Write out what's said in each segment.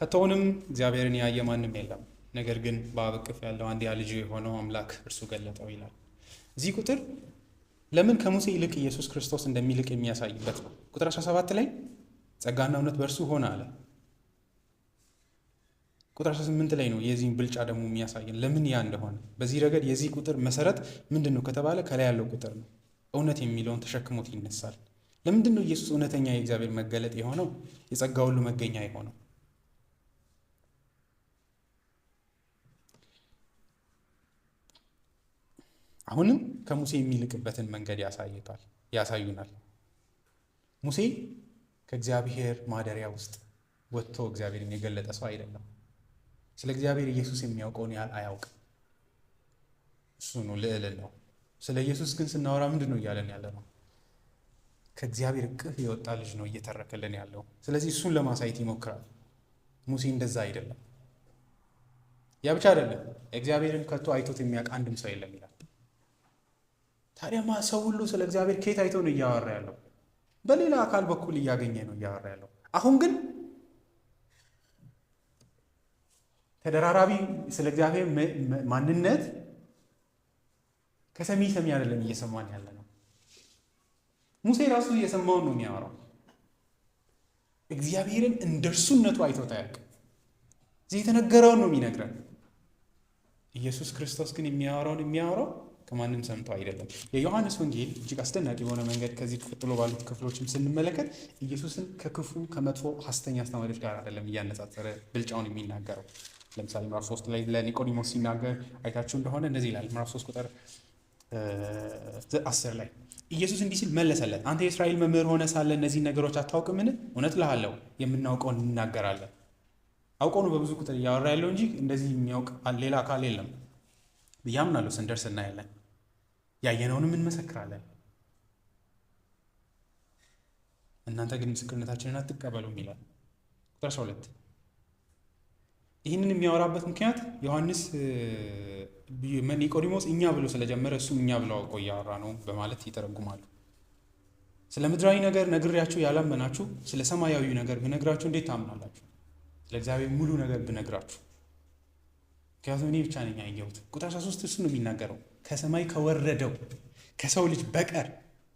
ከቶውንም እግዚአብሔርን ያየ ማንም የለም፣ ነገር ግን በአብ እቅፍ ያለው አንድያ ልጁ የሆነው አምላክ እርሱ ገለጠው ይላል። እዚህ ቁጥር ለምን ከሙሴ ይልቅ ኢየሱስ ክርስቶስ እንደሚልቅ የሚያሳይበት ነው። ቁጥር 17 ላይ ጸጋና እውነት በእርሱ ሆነ አለ። ቁጥር 18 ላይ ነው የዚህን ብልጫ ደግሞ የሚያሳየን ለምን ያ እንደሆነ። በዚህ ረገድ የዚህ ቁጥር መሰረት ምንድን ነው ከተባለ ከላይ ያለው ቁጥር ነው። እውነት የሚለውን ተሸክሞት ይነሳል። ለምንድን ነው ኢየሱስ እውነተኛ የእግዚአብሔር መገለጥ የሆነው፣ የጸጋ ሁሉ መገኛ የሆነው? አሁንም ከሙሴ የሚልቅበትን መንገድ ያሳዩናል። ሙሴ ከእግዚአብሔር ማደሪያ ውስጥ ወጥቶ እግዚአብሔርን የገለጠ ሰው አይደለም። ስለ እግዚአብሔር ኢየሱስ የሚያውቀውን ያህል አያውቅም። እሱ ነው ልዕልናው። ስለ ኢየሱስ ግን ስናወራ ምንድን ነው እያለን ያለ ነው? ከእግዚአብሔር እቅፍ የወጣ ልጅ ነው እየተረከልን ያለው። ስለዚህ እሱን ለማሳየት ይሞክራል። ሙሴ እንደዛ አይደለም። ያ ብቻ አይደለም፣ እግዚአብሔርን ከቶ አይቶት የሚያውቅ አንድም ሰው የለም ይላል። ታዲያማ ሰው ሁሉ ስለ እግዚአብሔር ከየት አይቶ ነው እያወራ ያለው? በሌላ አካል በኩል እያገኘ ነው እያወራ ያለው። አሁን ግን ተደራራቢ ስለ እግዚአብሔር ማንነት ከሰሚ አይደለም እየሰማን ያለ ነው። ሙሴ ራሱ እየሰማውን ነው የሚያወራው። እግዚአብሔርን እንደርሱነቱ አይቶት አያውቅም። እዚህ የተነገረውን ነው የሚነግረን። ኢየሱስ ክርስቶስ ግን የሚያወራው ከማንም ሰምቶ አይደለም። የዮሐንስ ወንጌል እጅግ አስደናቂ በሆነ መንገድ ከዚህ ቀጥሎ ባሉት ክፍሎችም ስንመለከት ኢየሱስን ከክፉ ከመጥፎ ሐሰተኛ አስተማሪዎች ጋር አይደለም እያነጻጸረ ብልጫውን የሚናገረው። ለምሳሌ ምዕራፍ 3 ላይ ለኒቆዲሞስ ሲናገር አይታችሁ እንደሆነ እንደዚህ ይላል። ምዕራፍ 3 ቁጥር 10 ላይ ኢየሱስ እንዲህ ሲል መለሰለት፣ አንተ የእስራኤል መምህር ሆነ ሳለ እነዚህ ነገሮች አታውቅምን? እውነት እልሃለሁ የምናውቀውን እንናገራለን። አውቀው ነው በብዙ ቁጥር እያወራ ያለው እንጂ እንደዚህ የሚያውቅ ሌላ አካል የለም ብዬ አምናለሁ። ስንደርስ እናያለን። ያየነውንም እንመሰክራለን። እናንተ ግን ምስክርነታችንን አትቀበሉም ይላል። ቁጥር 12 ይህንን የሚያወራበት ምክንያት ዮሐንስ ኒቆዲሞስ እኛ ብሎ ስለጀመረ እሱም እኛ ብሎ አውቆ እያወራ ነው በማለት ይተረጉማሉ። ስለ ምድራዊ ነገር ነግሬያችሁ ያላመናችሁ ስለ ሰማያዊ ነገር ብነግራችሁ እንዴት ታምናላችሁ? ስለ እግዚአብሔር ሙሉ ነገር ብነግራችሁ። ምክንያቱም እኔ ብቻ ነኝ ያየሁት። ቁጥር 13 እሱ ነው የሚናገረው። ከሰማይ ከወረደው ከሰው ልጅ በቀር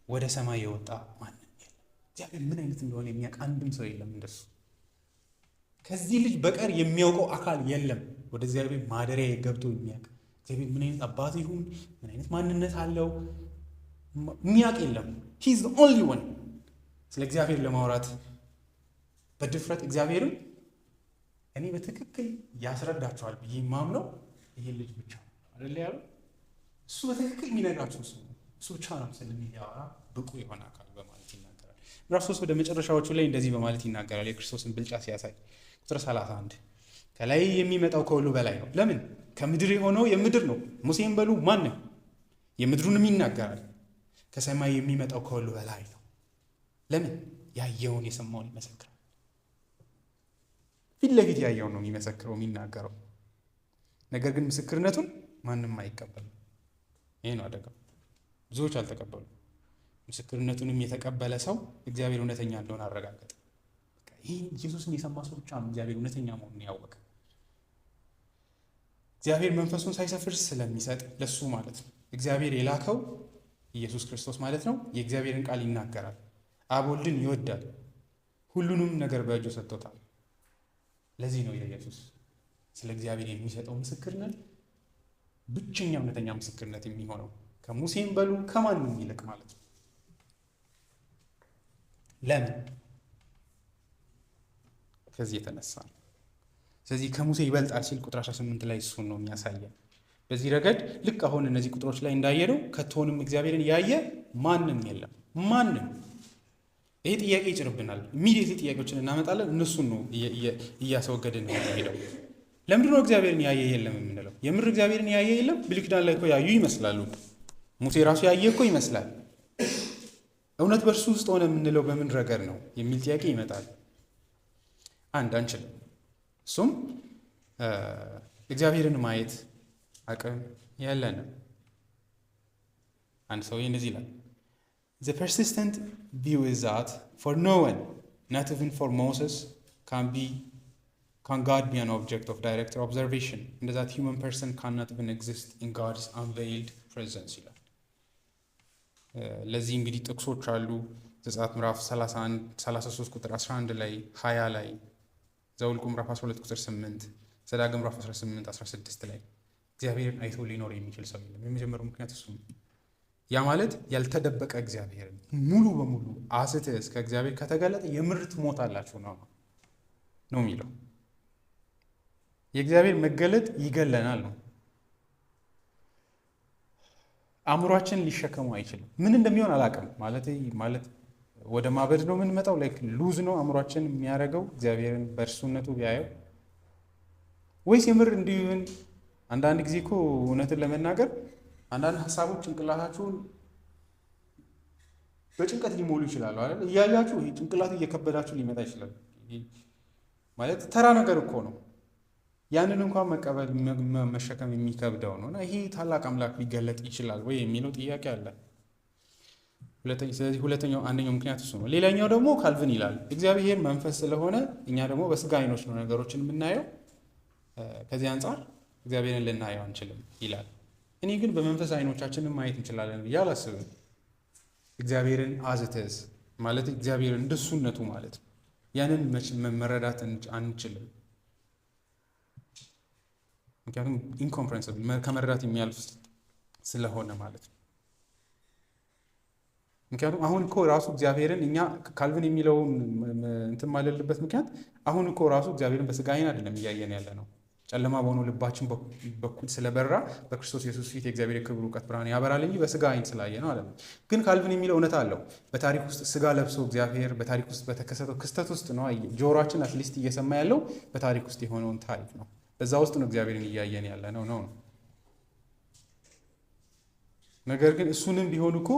ወደ ሰማይ የወጣ ማንም የለም። እግዚአብሔር ምን አይነት እንደሆነ የሚያውቅ አንድም ሰው የለም እንደሱ። ከዚህ ልጅ በቀር የሚያውቀው አካል የለም። ወደ እግዚአብሔር ማደሪያ ገብቶ የሚያውቅ እግዚአብሔር ምን አይነት አባት ይሁን ምን አይነት ማንነት አለው የሚያውቅ የለም። he is the only one። ስለ እግዚአብሔር ለማውራት በድፍረት እግዚአብሔርን እኔ በትክክል ያስረዳቸዋል ብዬ ማምነው ይሄ ልጅ ብቻ አይደለ ያለው። እሱ በትክክል የሚነግራቸው እሱ ብቻ ነው ስለሚያወራ ብቁ የሆነ አካል በማለት ይናገራል። ምዕራፍ 3 ወደ መጨረሻዎቹ ላይ እንደዚህ በማለት ይናገራል። የክርስቶስን ብልጫ ሲያሳይ ቁጥር 31 ከላይ የሚመጣው ከሁሉ በላይ ነው። ለምን? ከምድር የሆነው የምድር ነው። ሙሴን በሉ ማንም የምድሩንም ይናገራል። ከሰማይ የሚመጣው ከሁሉ በላይ ነው። ለምን? ያየውን የሰማውን ይመሰክራል። ፊት ለፊት ያየውን ነው የሚመሰክረው የሚናገረው። ነገር ግን ምስክርነቱን ማንም አይቀበልም። ይሄ ነው አደጋው። ብዙዎች አልተቀበሉም። ምስክርነቱንም የተቀበለ ሰው እግዚአብሔር እውነተኛ እንደሆነ አረጋገጠ። ይህ ኢየሱስን የሰማ ሰው ብቻ ነው እግዚአብሔር እውነተኛ መሆኑን ያወቀ። እግዚአብሔር መንፈሱን ሳይሰፍር ስለሚሰጥ ለሱ ማለት ነው። እግዚአብሔር የላከው ኢየሱስ ክርስቶስ ማለት ነው የእግዚአብሔርን ቃል ይናገራል። አብ ወልድን ይወዳል። ሁሉንም ነገር በእጁ ሰጥቶታል። ለዚህ ነው የኢየሱስ ስለ እግዚአብሔር የሚሰጠው ምስክርነት ብቸኛ እውነተኛ ምስክርነት የሚሆነው ከሙሴም በሉ ከማንም ይልቅ ማለት ነው። ለምን? ከዚህ የተነሳ ነው። ስለዚህ ከሙሴ ይበልጣል ሲል ቁጥር 18 ላይ እሱን ነው የሚያሳየን። በዚህ ረገድ ልክ አሁን እነዚህ ቁጥሮች ላይ እንዳየነው ከቶንም እግዚአብሔርን ያየ ማንም የለም። ማንም ይሄ ጥያቄ ይጭርብናል። ኢሚዲየትሊ ጥያቄዎችን እናመጣለን። እነሱን ነው እያስወገድን ሄደው። ለምንድን ነው እግዚአብሔርን ያየ የለም የምንለው? የምር እግዚአብሔርን ያየ የለም? ብሉይ ኪዳን ላይ እኮ ያዩ ይመስላሉ። ሙሴ ራሱ ያየ እኮ ይመስላል። እውነት በእርሱ ውስጥ ሆነ የምንለው በምን ረገድ ነው የሚል ጥያቄ ይመጣል። አንችልም። እሱም እግዚአብሔርን ማየት አቅም የለንም። አንድ ሰው እንደዚህ ይላል፣ The persistent view is that for no one, not even for Moses, Can God be an object of direct observation? And that human person cannot even exist in God's unveiled presence ይላል። ለዚህ እንግዲህ ጥቅሶች አሉ። ዘጸአት ምዕራፍ 33 ቁጥር 11 ላይ 20 ላይ ዘኍልቍ ምዕራፍ 12 ቁጥር 8 ዘዳግም ምዕራፍ 18 16 ላይ እግዚአብሔርን አይቶ ሊኖር የሚችል ሰው የለም። የመጀመሪያው ምክንያት እሱ ነው። ያ ማለት ያልተደበቀ እግዚአብሔርን ሙሉ በሙሉ አስተህ እስከ እግዚአብሔር ከተገለጠ የምር ትሞታላችሁ ነው የሚለው። የእግዚአብሔር መገለጥ ይገለናል ነው። አእምሯችን ሊሸከሙ አይችልም። ምን እንደሚሆን አላውቅም። ማለት ወደ ማበድ ነው የምንመጣው። ሉዝ ነው አእምሯችን የሚያደርገው እግዚአብሔርን በእርሱነቱ ቢያየው፣ ወይስ የምር እንዲሁን? አንዳንድ ጊዜ እኮ እውነትን ለመናገር አንዳንድ ሀሳቦች ጭንቅላታችሁን በጭንቀት ሊሞሉ ይችላሉ አይደል? እያያችሁ ይሄ ጭንቅላቱ እየከበዳችሁ ሊመጣ ይችላል። ማለት ተራ ነገር እኮ ነው። ያንን እንኳን መቀበል መሸከም የሚከብደው ነው። እና ይሄ ታላቅ አምላክ ሊገለጥ ይችላል ወይ የሚለው ጥያቄ አለ። ስለዚህ አንደኛው ምክንያት እሱ ነው። ሌላኛው ደግሞ ካልቪን ይላል እግዚአብሔር መንፈስ ስለሆነ እኛ ደግሞ በስጋ አይኖች ነው ነገሮችን የምናየው። ከዚህ አንጻር እግዚአብሔርን ልናየው አንችልም ይላል። እኔ ግን በመንፈስ አይኖቻችንን ማየት እንችላለን ብዬ አላስብም። እግዚአብሔርን አዝተዝ ማለት እግዚአብሔርን እንደሱነቱ ማለት ነው። ያንን መረዳት አንችልም። ምክንያቱም ኢንኮምፕሬንሲብል ከመረዳት የሚያልፍ ስለሆነ ማለት ነው። ምክንያቱም አሁን እኮ ራሱ እግዚአብሔርን እኛ ካልቪን የሚለውን እንትን ማለልበት ምክንያት አሁን እኮ ራሱ እግዚአብሔርን በስጋ አይን አይደለም እያየን ያለ ነው። ጨለማ በሆነው ልባችን በኩል ስለበራ በክርስቶስ ኢየሱስ ፊት የእግዚአብሔር የክብር እውቀት ብርሃን ያበራል እንጂ በስጋ አይን ስላየ ነው አለ። ግን ካልቪን የሚለው እውነት አለው። በታሪክ ውስጥ ስጋ ለብሶ እግዚአብሔር በታሪክ ውስጥ በተከሰተው ክስተት ውስጥ ነው ጆሮአችን አትሊስት እየሰማ ያለው በታሪክ ውስጥ የሆነውን ታሪክ ነው። በዛ ውስጥ ነው እግዚአብሔርን እያየን ያለ ነው። ነገር ግን እሱንም ቢሆን እኮ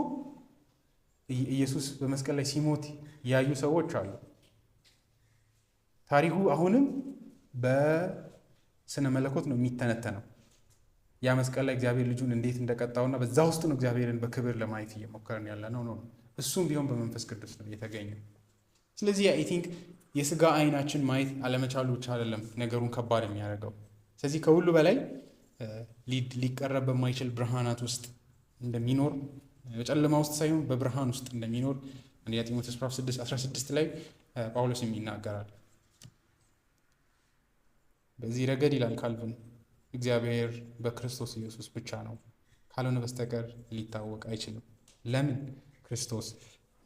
ኢየሱስ በመስቀል ላይ ሲሞት ያዩ ሰዎች አሉ። ታሪኩ አሁንም በስነ መለኮት ነው የሚተነተነው። ያ መስቀል ላይ እግዚአብሔር ልጁን እንዴት እንደቀጣውና በዛ ውስጥ ነው እግዚአብሔርን በክብር ለማየት እየሞከርን ያለ ነው። እሱም ቢሆን በመንፈስ ቅዱስ ነው የተገኘው። ስለዚህ አይ ቲንክ የስጋ አይናችን ማየት አለመቻሉ ብቻ አይደለም ነገሩን ከባድ የሚያደርገው። ስለዚህ ከሁሉ በላይ ሊቀረብ በማይችል ብርሃናት ውስጥ እንደሚኖር፣ በጨለማ ውስጥ ሳይሆን በብርሃን ውስጥ እንደሚኖር አንደኛ ጢሞቴዎስ ምዕራፍ 6:16 ላይ ጳውሎስ ይናገራል። በዚህ ረገድ ይላል ካልቪን እግዚአብሔር በክርስቶስ ኢየሱስ ብቻ ነው፣ ካልሆነ በስተቀር ሊታወቅ አይችልም። ለምን? ክርስቶስ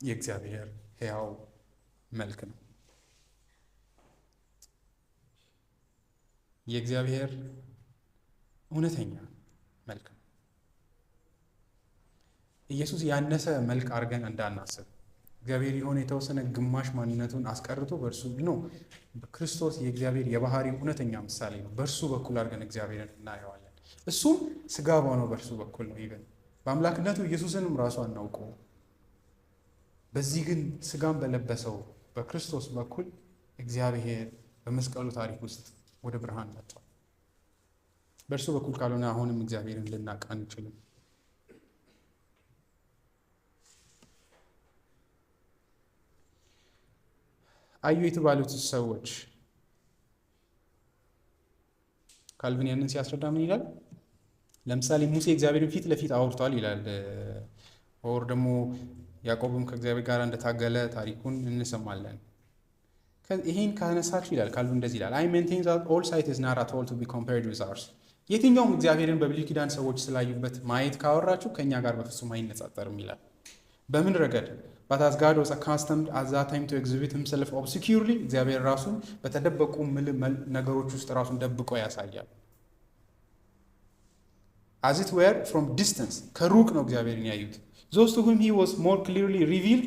የእግዚአብሔር ሕያው መልክ ነው። የእግዚአብሔር እውነተኛ መልክ ነው። ኢየሱስ ያነሰ መልክ አድርገን እንዳናስብ። እግዚአብሔር የሆነ የተወሰነ ግማሽ ማንነቱን አስቀርቶ በእርሱ ነው። ክርስቶስ የእግዚአብሔር የባህሪ እውነተኛ ምሳሌ ነው። በእርሱ በኩል አድርገን እግዚአብሔርን እናየዋለን። እሱም ስጋ በሆነው በእርሱ በኩል ነው። ይገን በአምላክነቱ ኢየሱስንም ራሱ አናውቀው። በዚህ ግን ስጋን በለበሰው በክርስቶስ በኩል እግዚአብሔር በመስቀሉ ታሪክ ውስጥ ወደ ብርሃን መጥቷል። በእርሱ በኩል ካልሆነ አሁንም እግዚአብሔርን ልናውቅ አንችልም። አዩ የተባሉት ሰዎች ካልቪን ያንን ሲያስረዳ ምን ይላል? ለምሳሌ ሙሴ እግዚአብሔርን ፊት ለፊት አውርቷል ይላል። ወር ደግሞ ያዕቆብም ከእግዚአብሔር ጋር እንደታገለ ታሪኩን እንሰማለን። ይሄን ካነሳችሁ ይላል ካልቪን እንደዚህ ይላል I maintain that all sight is not at all to be compared with ours። የትኛውም እግዚአብሔርን በብሉይ ኪዳን ሰዎች ስላዩበት ማየት ካወራችሁ ከኛ ጋር በፍጹም አይነጻጸርም ይላል። በምን ረገድ? But as God was accustomed at that time to exhibit himself obscurely እግዚአብሔር ራሱን በተደበቁ ነገሮች ውስጥ ራሱን ደብቆ ያሳያል። As it were from distance ከሩቅ ነው እግዚአብሔርን ያዩት። Those to whom he was more clearly revealed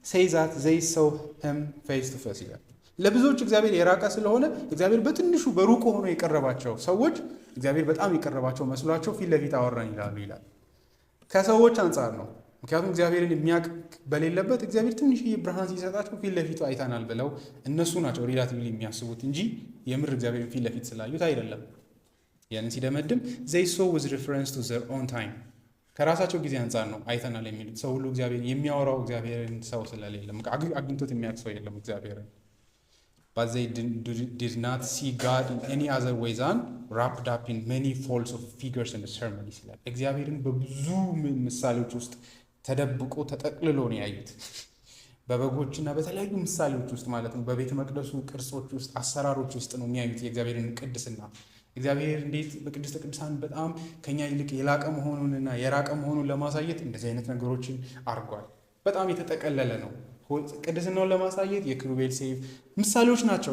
say that they saw him face to face ይላል። ለብዙዎች እግዚአብሔር የራቀ ስለሆነ እግዚአብሔር በትንሹ በሩቅ ሆኖ የቀረባቸው ሰዎች እግዚአብሔር በጣም የቀረባቸው መስሏቸው ፊት ለፊት አወራን ይላሉ ይላል። ከሰዎች አንጻር ነው። ምክንያቱም እግዚአብሔርን የሚያውቅ በሌለበት እግዚአብሔር ትንሽዬ ብርሃን ሲሰጣቸው ፊት ለፊቱ አይተናል ብለው እነሱ ናቸው ሪላቲቭሊ የሚያስቡት እንጂ የምር እግዚአብሔርን ፊት ለፊት ስላዩት አይደለም። ያንን ሲደመድም they saw with reference to their own time ከራሳቸው ጊዜ አንጻር ነው አይተናል የሚሉት። ሰው ሁሉ እግዚአብሔር የሚያወራው እግዚአብሔርን ሰው ስለሌለ አግኝቶት የሚያውቅ ሰው የለም እግዚአብሔርን። but they did not see God in any other way than wrapped up in many folds of figures and ceremonies ይላል። እግዚአብሔርን በብዙ ምሳሌዎች ውስጥ ተደብቆ ተጠቅልሎ ነው ያዩት። በበጎችና በተለያዩ ምሳሌዎች ውስጥ ማለት ነው። በቤተ መቅደሱ ቅርጾች ውስጥ፣ አሰራሮች ውስጥ ነው የሚያዩት የእግዚአብሔርን ቅድስና። እግዚአብሔር እንዴት በቅድስተ ቅዱሳን በጣም ከኛ ይልቅ የላቀ መሆኑንና የራቀ መሆኑን ለማሳየት እንደዚህ አይነት ነገሮችን አድርጓል። በጣም የተጠቀለለ ነው። ቅድስናውን ለማሳየት የኪሩቤል ሰይፍ ምሳሌዎች ናቸው።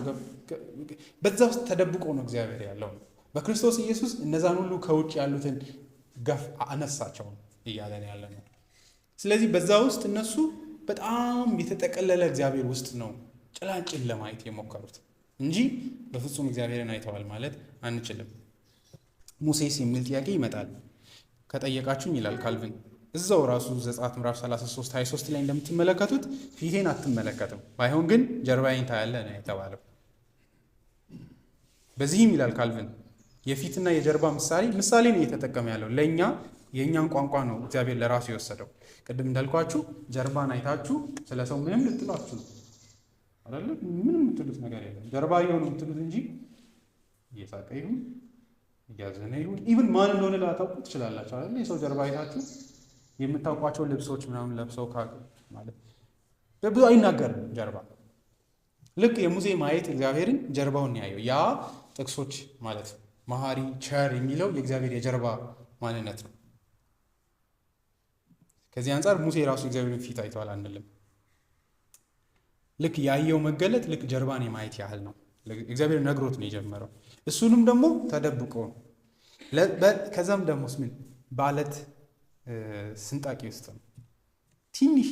በዛ ውስጥ ተደብቆ ነው እግዚአብሔር ያለው። በክርስቶስ ኢየሱስ እነዛን ሁሉ ከውጭ ያሉትን ገፍ አነሳቸው እያለን ያለ ነው። ስለዚህ በዛ ውስጥ እነሱ በጣም የተጠቀለለ እግዚአብሔር ውስጥ ነው ጭላንጭል ለማየት የሞከሩት እንጂ በፍጹም እግዚአብሔርን አይተዋል ማለት አንችልም። ሙሴስ የሚል ጥያቄ ይመጣል ከጠየቃችሁኝ ይላል ካልቪን። እዛው ራሱ ዘጸአት ምዕራፍ 33:23 ላይ እንደምትመለከቱት ፊቴን አትመለከትም፣ ባይሆን ግን ጀርባዬን ታያለህ ነው የተባለው። በዚህም ይላል ካልቪን የፊትና የጀርባ ምሳሌ ነው እየተጠቀመ ያለው። ለእኛ የእኛን ቋንቋ ነው እግዚአብሔር ለራሱ የወሰደው። ቅድም እንዳልኳችሁ ጀርባን አይታችሁ ስለ ሰው ምንም ልትሏችሁ ነው አይደለ? ምንም የምትሉት ነገር የለም። ጀርባ የሆነ የምትሉት እንጂ እየሳቀ ይሁን እያዘነ ይሁን ኢቭን ማን እንደሆነ ላታውቁ ትችላላችሁ አይደል? የሰው ጀርባ አይታችሁ የምታውቋቸው ልብሶች ምናምን ለብሰው ማለት ብዙ አይናገርም ጀርባ። ልክ የሙሴ ማየት እግዚአብሔርን ጀርባውን ያየው ያ ጥቅሶች ማለት መሐሪ ቸር የሚለው የእግዚአብሔር የጀርባ ማንነት ነው። ከዚህ አንጻር ሙሴ ራሱ እግዚአብሔርን ፊት አይተዋል አንልም። ልክ ያየው መገለጥ ልክ ጀርባን የማየት ያህል ነው። እግዚአብሔር ነግሮት ነው የጀመረው። እሱንም ደግሞ ተደብቆ ነው። ከዛም ደግሞ ምን በአለት ስንጣቂ ውስጥ ነው ትንሽ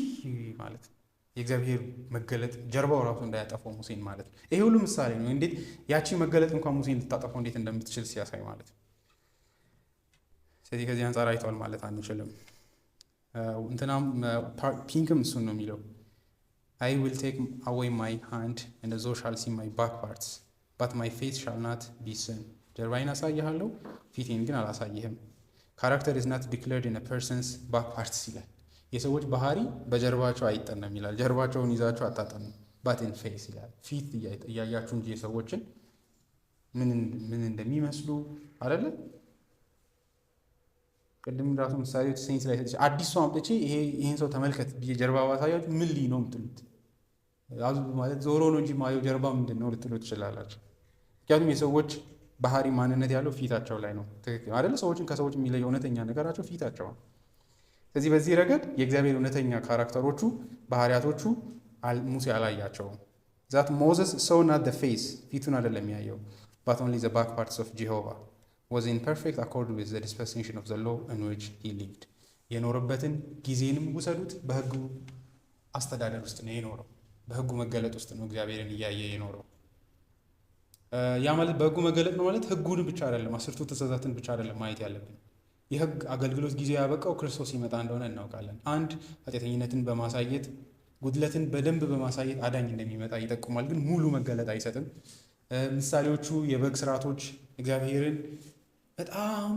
ማለት ነው የእግዚአብሔር መገለጥ ጀርባው ራሱ እንዳያጠፋው ሙሴን ማለት ነው። ይሄ ሁሉ ምሳሌ ነው እንዴት ያቺ መገለጥ እንኳን ሙሴን ልታጠፋው እንዴት እንደምትችል ሲያሳይ ማለት ነው። ስለዚህ ከዚህ አንጻር አይተዋል ማለት አንችልም። እንትናም ፒንክም እሱን ነው የሚለው I will take away my hand and thou shalt see my back parts but my face shall not be seen. ጀርባዬን አሳይሃለሁ ፊቴን ግን አላሳይህም። Character is not declared in a person's back parts ይላል። የሰዎች ባህሪ በጀርባቸው አይጠናም ይላል። ጀርባቸውን ይዛቸው አታጠኑ but in face ይላል። ፊት እያያችሁ እንጂ የሰዎችን ምን እንደሚመስሉ አይደለ? ቅድም ራሱ ምሳሌዎች ሴንስ ላይ ተጨ አዲስ ሰው አምጥቼ ይሄን ሰው ተመልከት ጀርባ ባሳያችሁ ምን ልይ ነው የምትሉት? አዙ ማለት ዞሮ ነው እንጂ ማየው ጀርባ ምንድን ነው ልትሉ ትችላላችሁ። ምክንያቱም የሰዎች ባህሪ ማንነት ያለው ፊታቸው ላይ ነው። ትክክል አይደለ? ሰዎችን ከሰዎች የሚለየው እውነተኛ ነገራቸው ፊታቸው ነው። ስለዚህ በዚህ ረገድ የእግዚአብሔር እውነተኛ ካራክተሮቹ ባህሪያቶቹ ሙሴ አላያቸውም። ዛት ሞዘስ ሰው ናት the face ፊቱን አይደለም ያየው but only the back parts of Jehovah was in perfect accord with the dispensation of the law in which he lived. የኖረበትን ጊዜንም ውሰዱት በህጉ አስተዳደር ውስጥ ነው የኖረው። በህጉ መገለጥ ውስጥ ነው እግዚአብሔርን እያየ የኖረው። ያ ማለት በህጉ መገለጥ ነው ማለት ህጉን ብቻ አይደለም፣ አስርቱ ትእዛዛትን ብቻ አይደለም ማየት ያለብን። የህግ አገልግሎት ጊዜ ያበቃው ክርስቶስ ሲመጣ እንደሆነ እናውቃለን። አንድ ኃጢአተኝነትን በማሳየት ጉድለትን በደንብ በማሳየት አዳኝ እንደሚመጣ ይጠቁማል፣ ግን ሙሉ መገለጥ አይሰጥም። ምሳሌዎቹ የበግ ስርዓቶች እግዚአብሔርን በጣም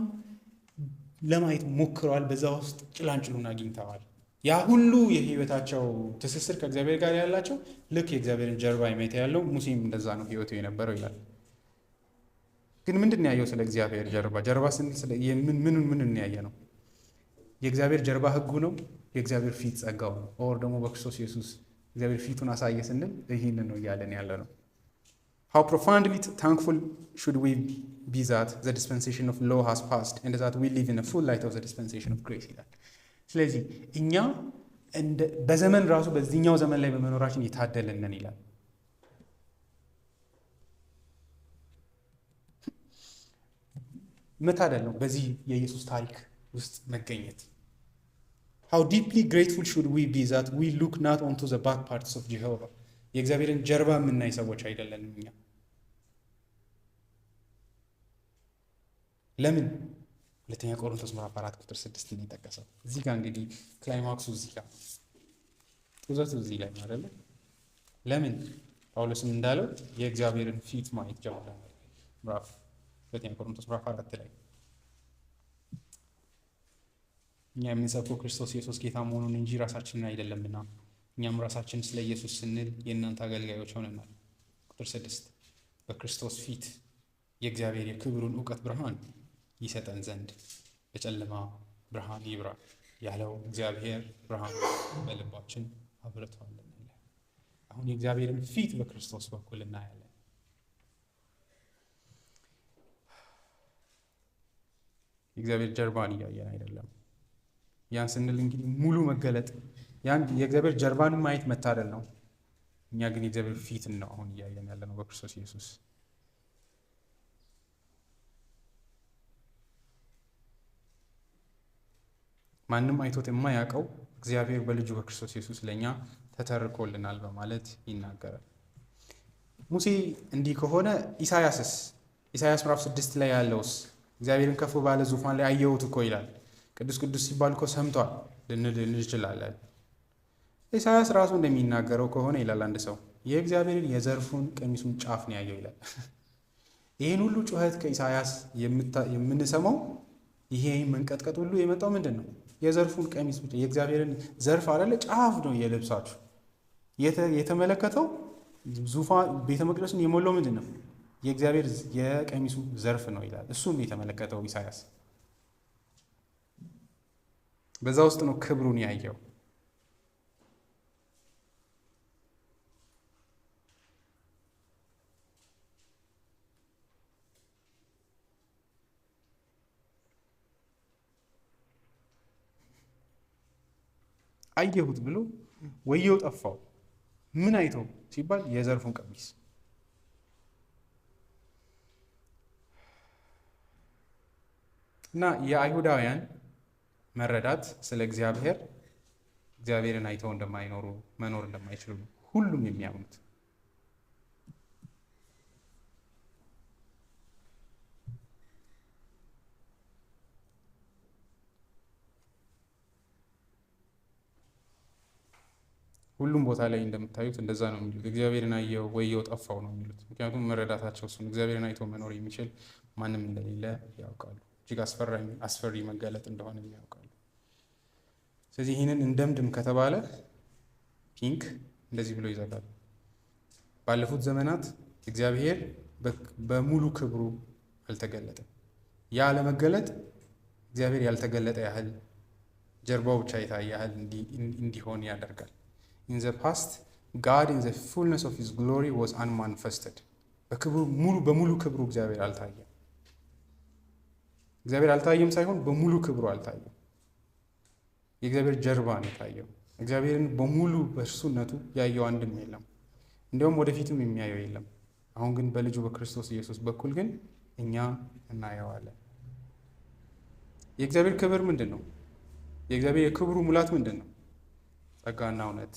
ለማየት ሞክረዋል። በዛ ውስጥ ጭላንጭሉን አግኝተዋል። ያ ሁሉ የህይወታቸው ትስስር ከእግዚአብሔር ጋር ያላቸው ልክ የእግዚአብሔርን ጀርባ የማየት ያለው ሙሴም እንደዛ ነው ህይወቱ የነበረው ይላል። ግን ምንድን ነው ያየው ስለ እግዚአብሔር ጀርባ ስንል ምን ያየ ነው? የእግዚአብሔር ጀርባ ህጉ ነው፣ የእግዚአብሔር ፊት ጸጋው ነው። ኦር ደግሞ በክርስቶስ ኢየሱስ እግዚአብሔር ፊቱን አሳየ ስንል ይህንን ነው እያለን ያለ ነው። How profoundly thankful should we be that the dispensation of law has passed and that we live in a full light of the dispensation of grace ይላል። ስለዚህ እኛ በዘመን ራሱ በዚህኛው ዘመን ላይ በመኖራችን የታደልን ነን ይላል። መታደል ነው በዚህ የኢየሱስ ታሪክ ውስጥ መገኘት። How deeply grateful should we be that we look not onto the back parts of Jehovah. የእግዚአብሔርን ጀርባ የምናይ ሰዎች አይደለንም እኛ። ለምን? ሁለተኛ ቆሮንቶስ ምዕራፍ 4:6 ነው የጠቀሰው። እዚህ ጋር እንግዲህ ክላይማክሱ እዚህ ጋር ጡዘቱ እዚህ ላይ ማለት ነው። ለምን? ጳውሎስም እንዳለው የእግዚአብሔርን ፊት ማየት ጀምረናል። ሁለተኛ ቆሮንቶስ ምዕራፍ 4 ላይ እኛ የምንሰብከው ክርስቶስ ኢየሱስ ጌታ መሆኑን እንጂ ራሳችንን አይደለምና እኛም ራሳችን ስለ ኢየሱስ ስንል የእናንተ አገልጋዮች ሆነናል። ቁጥር 6 በክርስቶስ ፊት የእግዚአብሔር የክብሩን እውቀት ብርሃን ይሰጠን ዘንድ በጨለማ ብርሃን ይብራ ያለው እግዚአብሔር ብርሃን በልባችን አብርቷልና። አሁን የእግዚአብሔርን ፊት በክርስቶስ በኩል እናያለን። የእግዚአብሔር ጀርባን እያየን አይደለም። ያን ስንል እንግዲህ ሙሉ መገለጥ ያን የእግዚአብሔር ጀርባን ማየት መታደል ነው። እኛ ግን የእግዚአብሔር ፊትን ነው አሁን እያየን ያለ ነው በክርስቶስ ኢየሱስ። ማንም አይቶት የማያውቀው እግዚአብሔር በልጁ በክርስቶስ ኢየሱስ ለእኛ ተተርኮልናል በማለት ይናገራል። ሙሴ እንዲህ ከሆነ ኢሳያስ ምዕራፍ 6 ላይ ያለውስ እግዚአብሔርን ከፍ ባለ ዙፋን ላይ አየሁት እኮ ይላል። ቅዱስ ቅዱስ ሲባል እኮ ሰምቷል ልንል እንችላለን። ኢሳያስ ራሱ እንደሚናገረው ከሆነ ይላል አንድ ሰው የእግዚአብሔርን የዘርፉን ቀሚሱን ጫፍ ነው ያየው ይላል። ይህን ሁሉ ጩኸት ከኢሳያስ የምንሰማው ይሄ መንቀጥቀጥ ሁሉ የመጣው ምንድን ነው? የዘርፉን ቀሚስ ብቻ የእግዚአብሔርን ዘርፍ አይደለ ጫፍ ነው የልብሳችሁ የተመለከተው። ዙፋን ቤተ መቅደሱን የሞላው ምንድን ነው? የእግዚአብሔር የቀሚሱ ዘርፍ ነው ይላል። እሱም የተመለከተው ኢሳያስ በዛ ውስጥ ነው ክብሩን ያየው። አየሁት ብሎ ወየው ጠፋው። ምን አይተው ሲባል የዘርፉን ቀሚስ። እና የአይሁዳውያን መረዳት ስለ እግዚአብሔርን አይተው እንደማይኖሩ መኖር እንደማይችሉ ሁሉም የሚያምኑት። ሁሉም ቦታ ላይ እንደምታዩት እንደዛ ነው የሚሉት። እግዚአብሔርን አየው ወየው ጠፋው ነው የሚሉት። ምክንያቱም መረዳታቸው እሱን እግዚአብሔርን አይቶ መኖር የሚችል ማንም እንደሌለ ያውቃሉ። እጅግ አስፈሪ መገለጥ እንደሆነ ያውቃሉ። ስለዚህ ይህንን እንደምድም ከተባለ ፒንክ እንደዚህ ብሎ ይዘጋል። ባለፉት ዘመናት እግዚአብሔር በሙሉ ክብሩ አልተገለጠም። ያ ለመገለጥ እግዚአብሔር ያልተገለጠ ያህል ጀርባው ብቻ የታየ ያህል እንዲሆን ያደርጋል። In the past, God in the fullness of His glory was unmanifested. በሙሉ ክብሩ እግዚአብሔር አልታየም። እግዚአብሔር አልታየም ሳይሆን በሙሉ ክብሩ አልታየም። የእግዚአብሔር ጀርባ ነው የታየው። እግዚአብሔርን በሙሉ በእርሱነቱ ያየው አንድም የለም። እንዲያውም ወደፊትም የሚያየው የለም። አሁን ግን በልጁ በክርስቶስ ኢየሱስ በኩል ግን እኛ እናየዋለን። የእግዚአብሔር ክብር ምንድን ነው? የእግዚአብሔር የክብሩ ሙላት ምንድን ነው? ጸጋና እውነት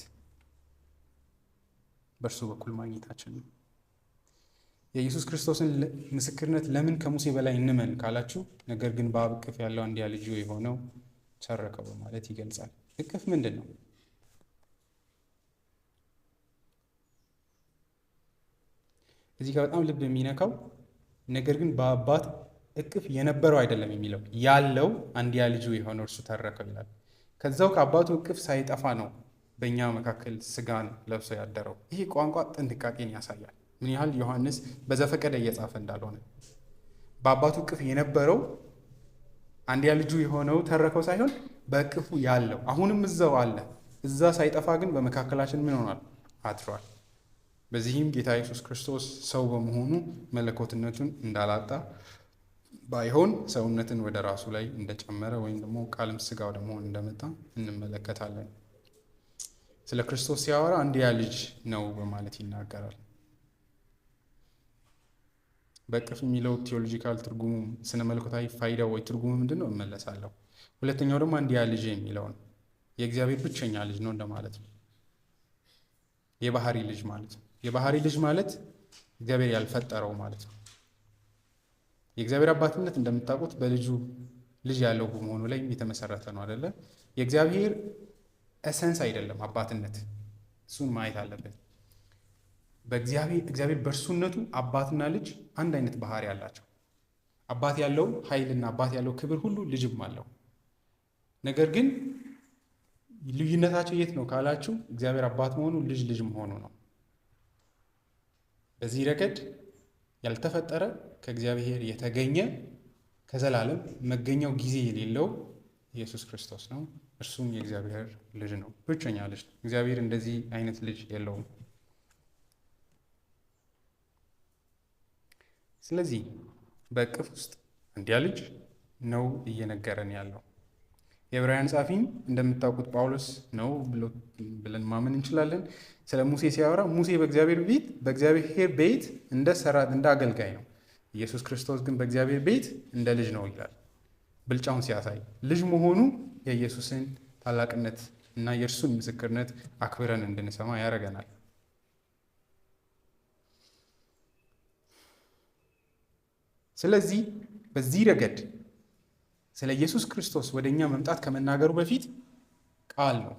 በእርሱ በኩል ማግኘታችን ነው። የኢየሱስ ክርስቶስን ምስክርነት ለምን ከሙሴ በላይ እንመን ካላችሁ፣ ነገር ግን በአብ እቅፍ ያለው አንድያ ልጁ የሆነው ሰረቀው በማለት ይገልጻል። እቅፍ ምንድን ነው? እዚህ ጋር በጣም ልብ የሚነካው ነገር ግን በአባት እቅፍ የነበረው አይደለም የሚለው ያለው አንድያ ልጁ የሆነው እርሱ ተረከው ይላል። ከዛው ከአባቱ እቅፍ ሳይጠፋ ነው በእኛ መካከል ስጋን ለብሶ ያደረው። ይህ ቋንቋ ጥንቃቄን ያሳያል፣ ምን ያህል ዮሐንስ በዘፈቀደ እየጻፈ እንዳልሆነ። በአባቱ እቅፍ የነበረው አንድያ ልጁ የሆነው ተረከው ሳይሆን በእቅፉ ያለው አሁንም እዛው አለ። እዛ ሳይጠፋ ግን በመካከላችን ምን ሆኗል? አድሯል። በዚህም ጌታ ኢየሱስ ክርስቶስ ሰው በመሆኑ መለኮትነቱን እንዳላጣ ባይሆን ሰውነትን ወደ ራሱ ላይ እንደጨመረ ወይም ደግሞ ቃልም ስጋ ወደ መሆን እንደመጣ እንመለከታለን። ስለ ክርስቶስ ሲያወራ አንድያ ልጅ ነው በማለት ይናገራል። በእቅፍ የሚለው ቴዎሎጂካል ትርጉሙ ስነ መለኮታዊ ፋይዳው ወይ ትርጉሙ ምንድን ነው እመለሳለሁ። ሁለተኛው ደግሞ አንድያ ልጅ የሚለውን የእግዚአብሔር ብቸኛ ልጅ ነው እንደማለት ነው። የባህሪ ልጅ ማለት ነው። የባህሪ ልጅ ማለት እግዚአብሔር ያልፈጠረው ማለት ነው። የእግዚአብሔር አባትነት እንደምታውቁት በልጁ ልጅ ያለው በመሆኑ ላይ የተመሰረተ ነው አይደለ? የእግዚአብሔር ኤሰንስ አይደለም አባትነት፣ እሱን ማየት አለበት። እግዚአብሔር በእርሱነቱ አባትና ልጅ አንድ አይነት ባህሪ አላቸው። አባት ያለው ኃይልና አባት ያለው ክብር ሁሉ ልጅም አለው። ነገር ግን ልዩነታቸው የት ነው ካላችሁ፣ እግዚአብሔር አባት መሆኑ ልጅ መሆኑ ነው። በዚህ ረገድ ያልተፈጠረ ከእግዚአብሔር የተገኘ ከዘላለም መገኛው ጊዜ የሌለው ኢየሱስ ክርስቶስ ነው። እርሱም የእግዚአብሔር ልጅ ነው፣ ብቸኛ ልጅ ነው። እግዚአብሔር እንደዚህ አይነት ልጅ የለውም። ስለዚህ በእቅፍ ውስጥ እንዲያ ልጅ ነው እየነገረን ያለው። የዕብራውያን ጸሐፊም እንደምታውቁት ጳውሎስ ነው ብለን ማመን እንችላለን። ስለ ሙሴ ሲያወራ ሙሴ በእግዚአብሔር ቤት እንደ ሰራት እንደ አገልጋይ ነው፣ ኢየሱስ ክርስቶስ ግን በእግዚአብሔር ቤት እንደ ልጅ ነው ይላል። ብልጫውን ሲያሳይ ልጅ መሆኑ የኢየሱስን ታላቅነት እና የእርሱን ምስክርነት አክብረን እንድንሰማ ያደርገናል። ስለዚህ በዚህ ረገድ ስለ ኢየሱስ ክርስቶስ ወደ እኛ መምጣት ከመናገሩ በፊት ቃል ነው፣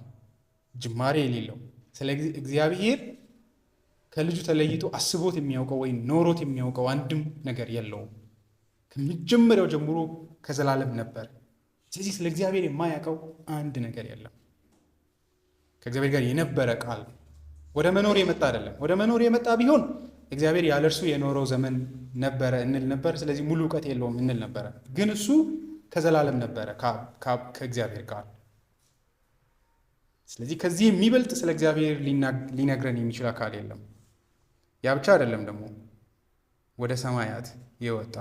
ጅማሬ የሌለው ስለ እግዚአብሔር ከልጁ ተለይቶ አስቦት የሚያውቀው ወይም ኖሮት የሚያውቀው አንድም ነገር የለውም። ከመጀመሪያው ጀምሮ ከዘላለም ነበር። ስለዚህ ስለ እግዚአብሔር የማያውቀው አንድ ነገር የለም። ከእግዚአብሔር ጋር የነበረ ቃል ወደ መኖር የመጣ አይደለም። ወደ መኖር የመጣ ቢሆን እግዚአብሔር ያለ እርሱ የኖረው ዘመን ነበረ እንል ነበር። ስለዚህ ሙሉ እውቀት የለውም እንል ነበረ። ግን እሱ ከዘላለም ነበረ ከእግዚአብሔር ጋር። ስለዚህ ከዚህ የሚበልጥ ስለ እግዚአብሔር ሊነግረን የሚችል አካል የለም። ያ ብቻ አይደለም፣ ደግሞ ወደ ሰማያት የወጣ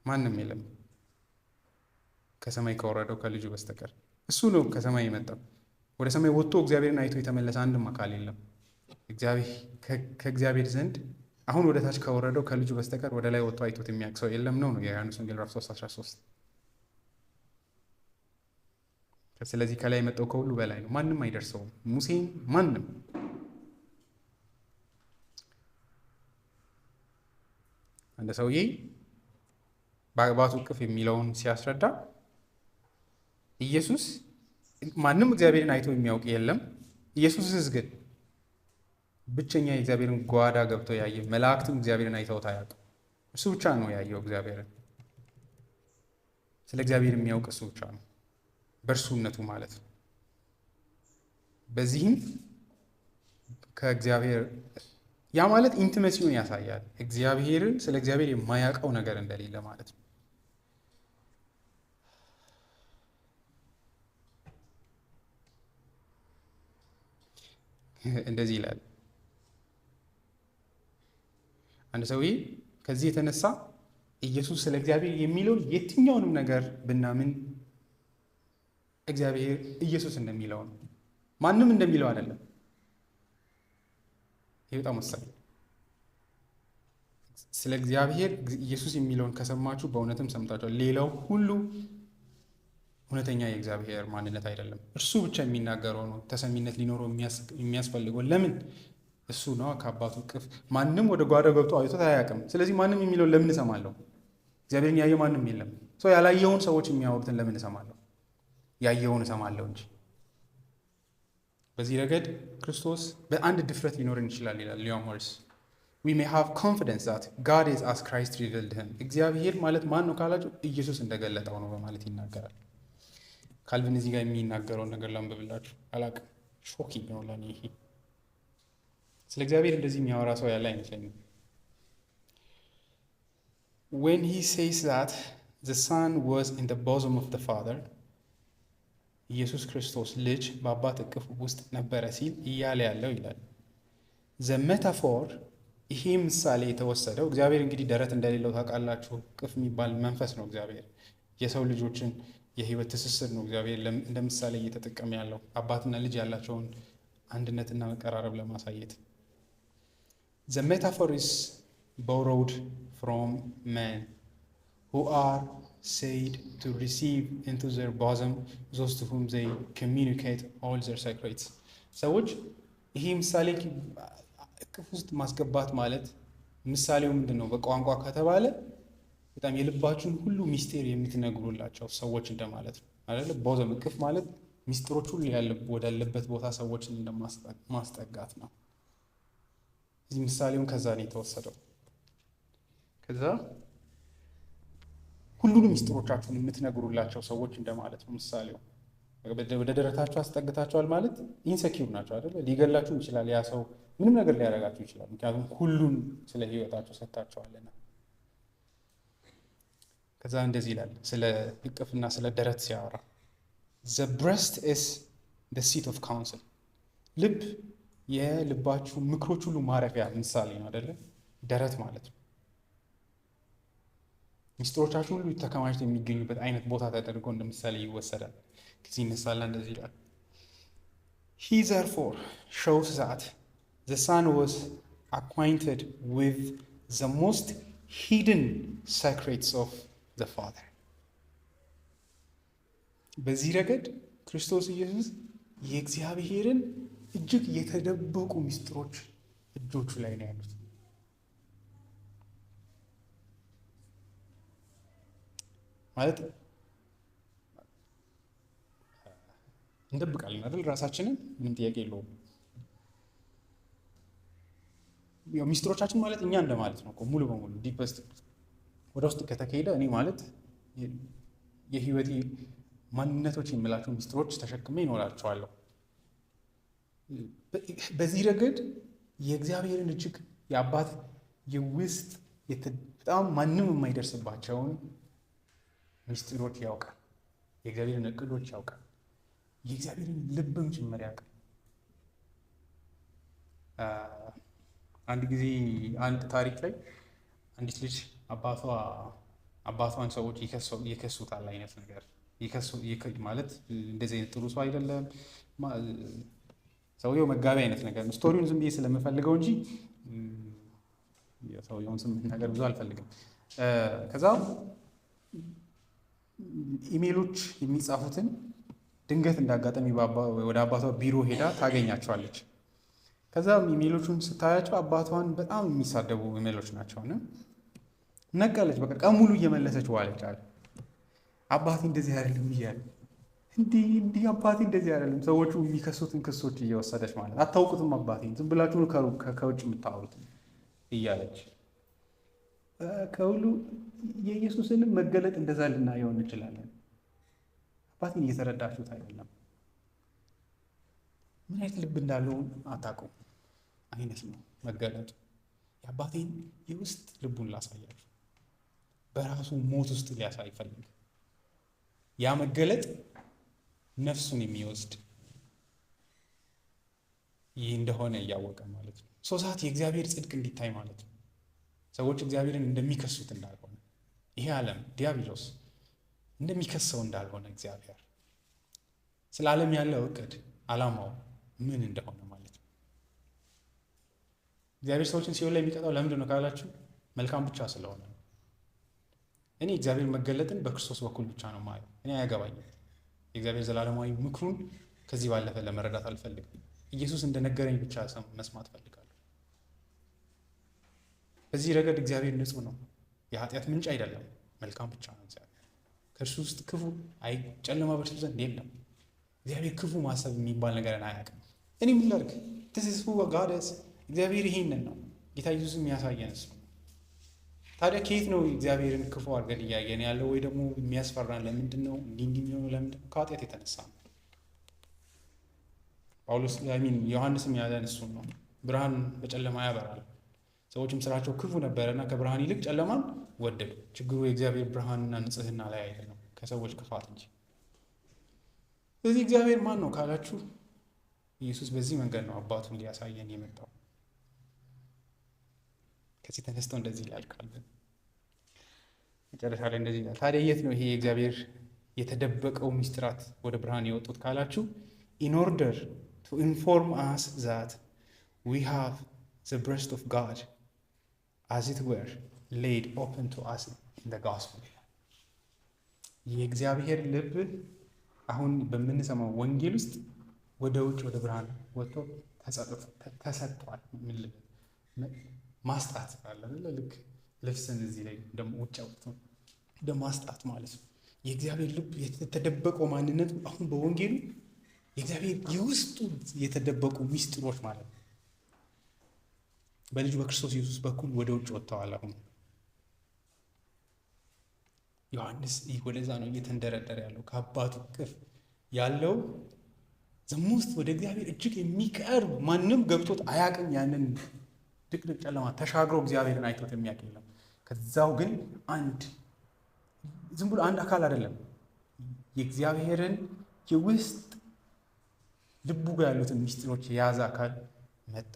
ማንም የለም ከሰማይ ከወረደው ከልጁ በስተቀር። እሱ ነው ከሰማይ የመጣው። ወደ ሰማይ ወጥቶ እግዚአብሔርን አይቶ የተመለሰ አንድም አካል የለም። ከእግዚአብሔር ዘንድ አሁን ወደ ታች ከወረደው ከልጁ በስተቀር ወደ ላይ ወጥቶ አይቶት የሚያውቅ ሰው የለም ነው የዮሐንስ ወንጌል ምዕራፍ 3:13። ስለዚህ ከላይ የመጣው ከሁሉ በላይ ነው፣ ማንም አይደርሰውም። ሙሴም ማንም አንድ ሰውዬ በአባቱ እቅፍ የሚለውን ሲያስረዳ ኢየሱስ ማንም እግዚአብሔርን አይቶ የሚያውቅ የለም። ኢየሱስስ ግን ብቸኛ የእግዚአብሔርን ጓዳ ገብቶ ያየ፣ መላእክትም እግዚአብሔርን አይተውት አያውቁም። እሱ ብቻ ነው ያየው እግዚአብሔርን። ስለ እግዚአብሔር የሚያውቅ እሱ ብቻ ነው፣ በእርሱነቱ ማለት ነው። በዚህም ከእግዚአብሔር ያ ማለት ኢንቲመሲውን ያሳያል። እግዚአብሔርን ስለ እግዚአብሔር የማያውቀው ነገር እንደሌለ ማለት ነው። እንደዚህ ይላል አንድ ሰውዬ፣ ከዚህ የተነሳ ኢየሱስ ስለ እግዚአብሔር የሚለውን የትኛውንም ነገር ብናምን እግዚአብሔር ኢየሱስ እንደሚለው ነው፣ ማንም እንደሚለው አይደለም። ይህ በጣም ወሳኝ። ስለ እግዚአብሔር ኢየሱስ የሚለውን ከሰማችሁ በእውነትም ሰምታችኋል። ሌላው ሁሉ እውነተኛ የእግዚአብሔር ማንነት አይደለም። እርሱ ብቻ የሚናገረው ነው ተሰሚነት ሊኖረው የሚያስፈልገው። ለምን? እሱ ነው ከአባቱ እቅፍ። ማንም ወደ ጓዳው ገብቶ አይቶት አያውቅም። ስለዚህ ማንም የሚለውን ለምን እሰማለሁ? እግዚአብሔርን ያየ ማንም የለም። ሰው ያላየውን ሰዎች የሚያወሩትን ለምን እሰማለሁ? ያየውን እሰማለሁ እንጂ። በዚህ ረገድ ክርስቶስ በአንድ ድፍረት ሊኖርን ይችላል ይላል ሊዮን ሞሪስ። we may have confidence that God is as Christ revealed him። እግዚአብሔር ማለት ማን ነው ካላችሁ ኢየሱስ እንደገለጠው ነው በማለት ይናገራል። ካልቪን እዚህ ጋር የሚናገረውን ነገር ላንብብላችሁ። አላቅም፣ ሾኪንግ ነው ለኔ ይሄ። ስለ እግዚአብሔር እንደዚህ የሚያወራ ሰው ያለ አይመስለኝም። when he says that the son was in the bosom of the father፣ ኢየሱስ ክርስቶስ ልጅ በአባት እቅፍ ውስጥ ነበረ ሲል እያለ ያለው ይላል the metaphor። ይሄ ምሳሌ የተወሰደው እግዚአብሔር እንግዲህ ደረት እንደሌለው ታውቃላችሁ። እቅፍ የሚባል መንፈስ ነው እግዚአብሔር። የሰው ልጆችን የህይወት ትስስር ነው እግዚአብሔር እንደ ምሳሌ እየተጠቀመ ያለው፣ አባትና ልጅ ያላቸውን አንድነትና መቀራረብ ለማሳየት። the metaphor is borrowed from men who are said to receive into their bosom those to whom they communicate all their secrets። ሰዎች ይሄ ምሳሌ እቅፍ ውስጥ ማስገባት ማለት ምሳሌው ምንድን ነው በቋንቋ ከተባለ በጣም የልባችሁን ሁሉ ሚስጥር የምትነግሩላቸው ሰዎች እንደማለት ነው አይደል? ቦዘም እቅፍ ማለት ሚስጥሮች ሁሉ ወዳለበት ቦታ ሰዎችን እንደማስጠጋት ነው። እዚህ ምሳሌውን ከዛ ነው የተወሰደው። ከዛ ሁሉንም ሚስጥሮቻችሁን የምትነግሩላቸው ሰዎች እንደማለት ነው ምሳሌው። ወደ ደረታችሁ አስጠግታችኋል ማለት ኢንሰኪውር ናቸው አይደል? ሊገላችሁ ይችላል ያ ሰው ምንም ነገር ሊያደርጋችሁ ይችላል። ምክንያቱም ሁሉን ስለ ህይወታችሁ ሰጥታችኋልና። ከዛ እንደዚህ ይላል ስለ እቅፍና ስለ ደረት ሲያወራ the breast is the seat of counsel። ልብ የልባችሁ ምክሮች ሁሉ ማረፊያ ምሳሌ ነው አይደለ? ደረት ማለት ነው። ሚስጥሮቻችሁ ሁሉ ተከማችተው የሚገኙበት አይነት ቦታ ተደርጎ እንደ ምሳሌ ይወሰዳል። ከዚህ ይነሳላ እንደዚህ ይላል he therefore shows that the son was acquainted with the most hidden secrets of the father። በዚህ ረገድ ክርስቶስ ኢየሱስ የእግዚአብሔርን እጅግ የተደበቁ ሚስጥሮች እጆቹ ላይ ነው ያሉት። ማለት እንደብቃለን አይደል? ራሳችንን ምንም ጥያቄ የለውም። ያው ሚስጥሮቻችን ማለት እኛ እንደማለት ነው እኮ ሙሉ በሙሉ ዲፕስት ወደ ውስጥ ከተካሄደ እኔ ማለት የህይወቴ ማንነቶች የምላቸው ሚስጥሮች ተሸክሜ ይኖራቸዋለሁ። በዚህ ረገድ የእግዚአብሔርን እጅግ የአባት የውስጥ በጣም ማንም የማይደርስባቸውን ሚስጥሮች ያውቃል። የእግዚአብሔርን እቅዶች ያውቃል። የእግዚአብሔርን ልብም ጭምር ያውቃል። አንድ ጊዜ አንድ ታሪክ ላይ አንዲት ልጅ አባቷን ሰዎች ይከሱታል አይነት ነገር ማለት እንደዚህ አይነት ጥሩ ሰው አይደለም ሰውየው መጋቢ አይነት ነገር ነው። ስቶሪውን ዝም ብዬ ስለምፈልገው እንጂ የሰውየውን ስም ነገር ብዙ አልፈልግም። ከዛ ኢሜሎች የሚጻፉትን ድንገት እንዳጋጣሚ ወደ አባቷ ቢሮ ሄዳ ታገኛቸዋለች። ከዛ ኢሜሎቹን ስታያቸው አባቷን በጣም የሚሳደቡ ኢሜሎች ናቸው። ነቀለች። በቃ ቀን ሙሉ እየመለሰች ዋለች አለ አባቴ እንደዚህ አይደለም እያለ እንዲህ አባቴ እንደዚህ አይደለም። ሰዎቹ የሚከሱትን ክሶች እየወሰደች ማለት አታውቁትም አባቴን ዝም ብላችሁ ከውጭ የምታወሩት እያለች ከሁሉ የኢየሱስንም መገለጥ እንደዛ ልናየው እንችላለን። አባቴን እየተረዳችሁት አይደለም። ምን አይነት ልብ እንዳለው አታውቁም አይነት ነው መገለጡ። የአባቴን የውስጥ ልቡን ላሳያችሁ። በራሱ ሞት ውስጥ ሊያሳይ ፈልግ ያ መገለጥ ነፍሱን የሚወስድ ይህ እንደሆነ እያወቀ ማለት ነው። ሶሳት የእግዚአብሔር ጽድቅ እንዲታይ ማለት ነው። ሰዎች እግዚአብሔርን እንደሚከሱት እንዳልሆነ፣ ይሄ ዓለም ዲያብሎስ እንደሚከሰው እንዳልሆነ፣ እግዚአብሔር ስለ ዓለም ያለው እቅድ ዓላማው ምን እንደሆነ ማለት ነው። እግዚአብሔር ሰዎችን ሲሆን ላይ የሚቀጣው ለምንድን ነው ካላችሁ መልካም ብቻ ስለሆነ ነው። እኔ እግዚአብሔር መገለጥን በክርስቶስ በኩል ብቻ ነው ማየው። እኔ አያገባኝም። የእግዚአብሔር ዘላለማዊ ምክሩን ከዚህ ባለፈ ለመረዳት አልፈልግም። ኢየሱስ እንደነገረኝ ብቻ መስማት ፈልጋለሁ። በዚህ ረገድ እግዚአብሔር ንጹሕ ነው። የኃጢአት ምንጭ አይደለም፣ መልካም ብቻ ነው እግዚአብሔር። ከእርሱ ውስጥ ክፉ ጨለማ በእርሱ ዘንድ የለም። እግዚአብሔር ክፉ ማሰብ የሚባል ነገርን አያውቅም። እኔ ምን ላድርግ? ትስስፉ ጋደስ እግዚአብሔር ይሄንን ነው ጌታ ኢየሱስም ያሳየን እሱ። ታዲያ ከየት ነው እግዚአብሔርን ክፉ አድርገን እያየን ያለው? ወይ ደግሞ የሚያስፈራን ለምንድን ነው? እንዲህ የሚሆነው ለምንድን ነው? ከኃጢአት የተነሳ ነው። ዮሐንስም ያለን እሱን ነው። ብርሃን በጨለማ ያበራል። ሰዎችም ስራቸው ክፉ ነበረና ከብርሃን ይልቅ ጨለማን ወደዱ። ችግሩ የእግዚአብሔር ብርሃንና ንጽህና ላይ አይደለም፣ ከሰዎች ክፋት እንጂ። ስለዚህ እግዚአብሔር ማን ነው ካላችሁ ኢየሱስ በዚህ መንገድ ነው አባቱን ሊያሳየን የመጣው። ከዚህ ተነስተው እንደዚህ ይላል ቃል መጨረሻ ላይ እንደዚህ ይላል። ታዲያ የት ነው ይሄ የእግዚአብሔር የተደበቀው ሚስጥራት ወደ ብርሃን የወጡት ካላችሁ in order to inform us that we have the breast of God as it were laid open to us in the gospel። የእግዚአብሔር ልብ አሁን በምንሰማው ወንጌል ውስጥ ወደ ውጭ ወደ ብርሃን ወጥቶ ተሰጥቷል። ማስጣት አለ አይደል? ልክ ልብስን እዚህ ላይ ደግሞ ውጭ አውጥቶ ማስጣት ማለት ነው። የእግዚአብሔር ልብ የተደበቀው ማንነቱ አሁን በወንጌሉ የእግዚአብሔር የውስጡ የተደበቁ ሚስጥሮች ማለት ነው በልጁ በክርስቶስ ኢየሱስ በኩል ወደ ውጭ ወጥተዋል። አሁን ዮሐንስ ወደዛ ነው እየተንደረደረ ያለው። ከአባቱ እቅፍ ያለው ዘሙስት ወደ እግዚአብሔር እጅግ የሚቀርብ ማንም ገብቶት አያውቅም። ያንን ድቅድቅ ጨለማ ተሻግሮ እግዚአብሔርን አይቶት የሚያውቅ የለም። ከዛው ግን ዝም ብሎ አንድ አካል አይደለም፣ የእግዚአብሔርን የውስጥ ልቡ ጋር ያሉትን ምስጢሮች የያዘ አካል መጣ።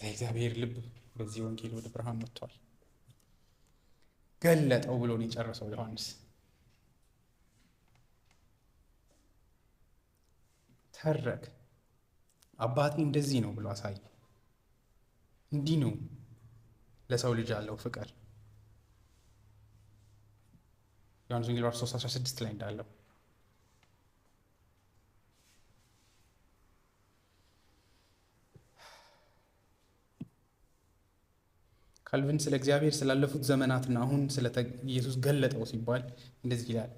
የእግዚአብሔር ልብ በዚህ ወንጌል ወደ ብርሃን መጥቷል። ገለጠው ብሎ ነው የጨረሰው ዮሐንስ። ተረክ አባቴ እንደዚህ ነው ብሎ አሳየ። እንዲህ ነው ለሰው ልጅ ያለው ፍቅር። ዮሐንስ ወንጌል 3:16 ላይ እንዳለው ካልቪን ስለ እግዚአብሔር ስላለፉት ዘመናትና አሁን ስለ ኢየሱስ ገለጠው ሲባል እንደዚህ ይላል።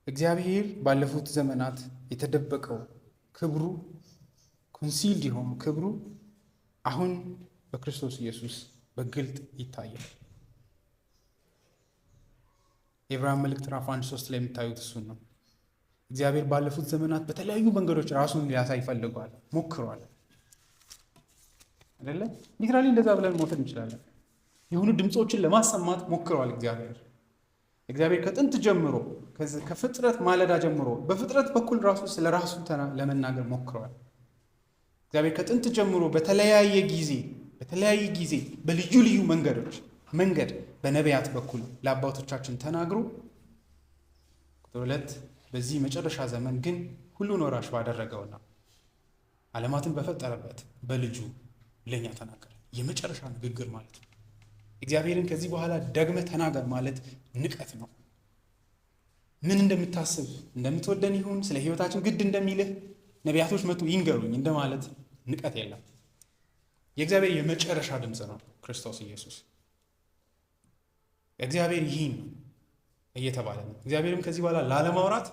እግዚአብሔር ባለፉት ዘመናት የተደበቀው ክብሩ፣ ኮንሲልድ የሆኑ ክብሩ አሁን በክርስቶስ ኢየሱስ በግልጥ ይታያል። የዕብራውያን መልእክት ምዕራፍ 1:3 ላይ የምታዩት እሱን ነው። እግዚአብሔር ባለፉት ዘመናት በተለያዩ መንገዶች ራሱን ሊያሳይ ፈልጓል፣ ሞክሯል። አይደለ? ሊትራሊ እንደዛ ብለን መውሰድ እንችላለን። የሆኑ ድምፆችን ለማሰማት ሞክሯል እግዚአብሔር ከጥንት ጀምሮ ከፍጥረት ማለዳ ጀምሮ በፍጥረት በኩል ራሱ ስለ ራሱ ለመናገር ሞክሯል። እግዚአብሔር ከጥንት ጀምሮ በተለያየ ጊዜ በልዩ ልዩ መንገድ በነቢያት በኩል ለአባቶቻችን ተናግሮ ቁጥር 2 በዚህ መጨረሻ ዘመን ግን ሁሉን ወራሽ ባደረገውና ዓለማትን በፈጠረበት በልጁ ለኛ ተናገረ። የመጨረሻ ንግግር ማለት ነው። እግዚአብሔርን ከዚህ በኋላ ደግመ ተናገር ማለት ንቀት ነው። ምን እንደምታስብ እንደምትወደን ይሁን ስለ ሕይወታችን ግድ እንደሚልህ ነቢያቶች መጡ ይንገሩኝ እንደማለት ንቀት የለም። የእግዚአብሔር የመጨረሻ ድምፅ ነው ክርስቶስ ኢየሱስ። እግዚአብሔር ይህን ነው እየተባለ ነው። እግዚአብሔርም ከዚህ በኋላ ላለማውራት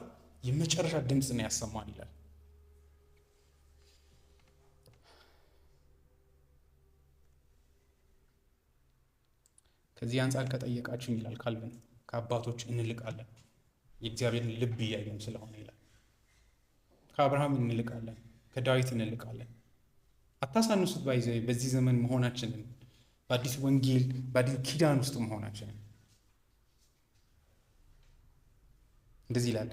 የመጨረሻ ድምፅ ነው ያሰማን ይላል። ከዚህ አንጻር ከጠየቃችሁኝ ይላል ካልቪን ከአባቶች እንልቃለን፣ የእግዚአብሔርን ልብ እያየን ስለሆነ ይላል። ከአብርሃም እንልቃለን፣ ከዳዊት እንልቃለን። አታሳንሱት። በዚህ ዘመን መሆናችንን በአዲስ ወንጌል በአዲስ ኪዳን ውስጥ መሆናችንን እንደዚህ ይላል።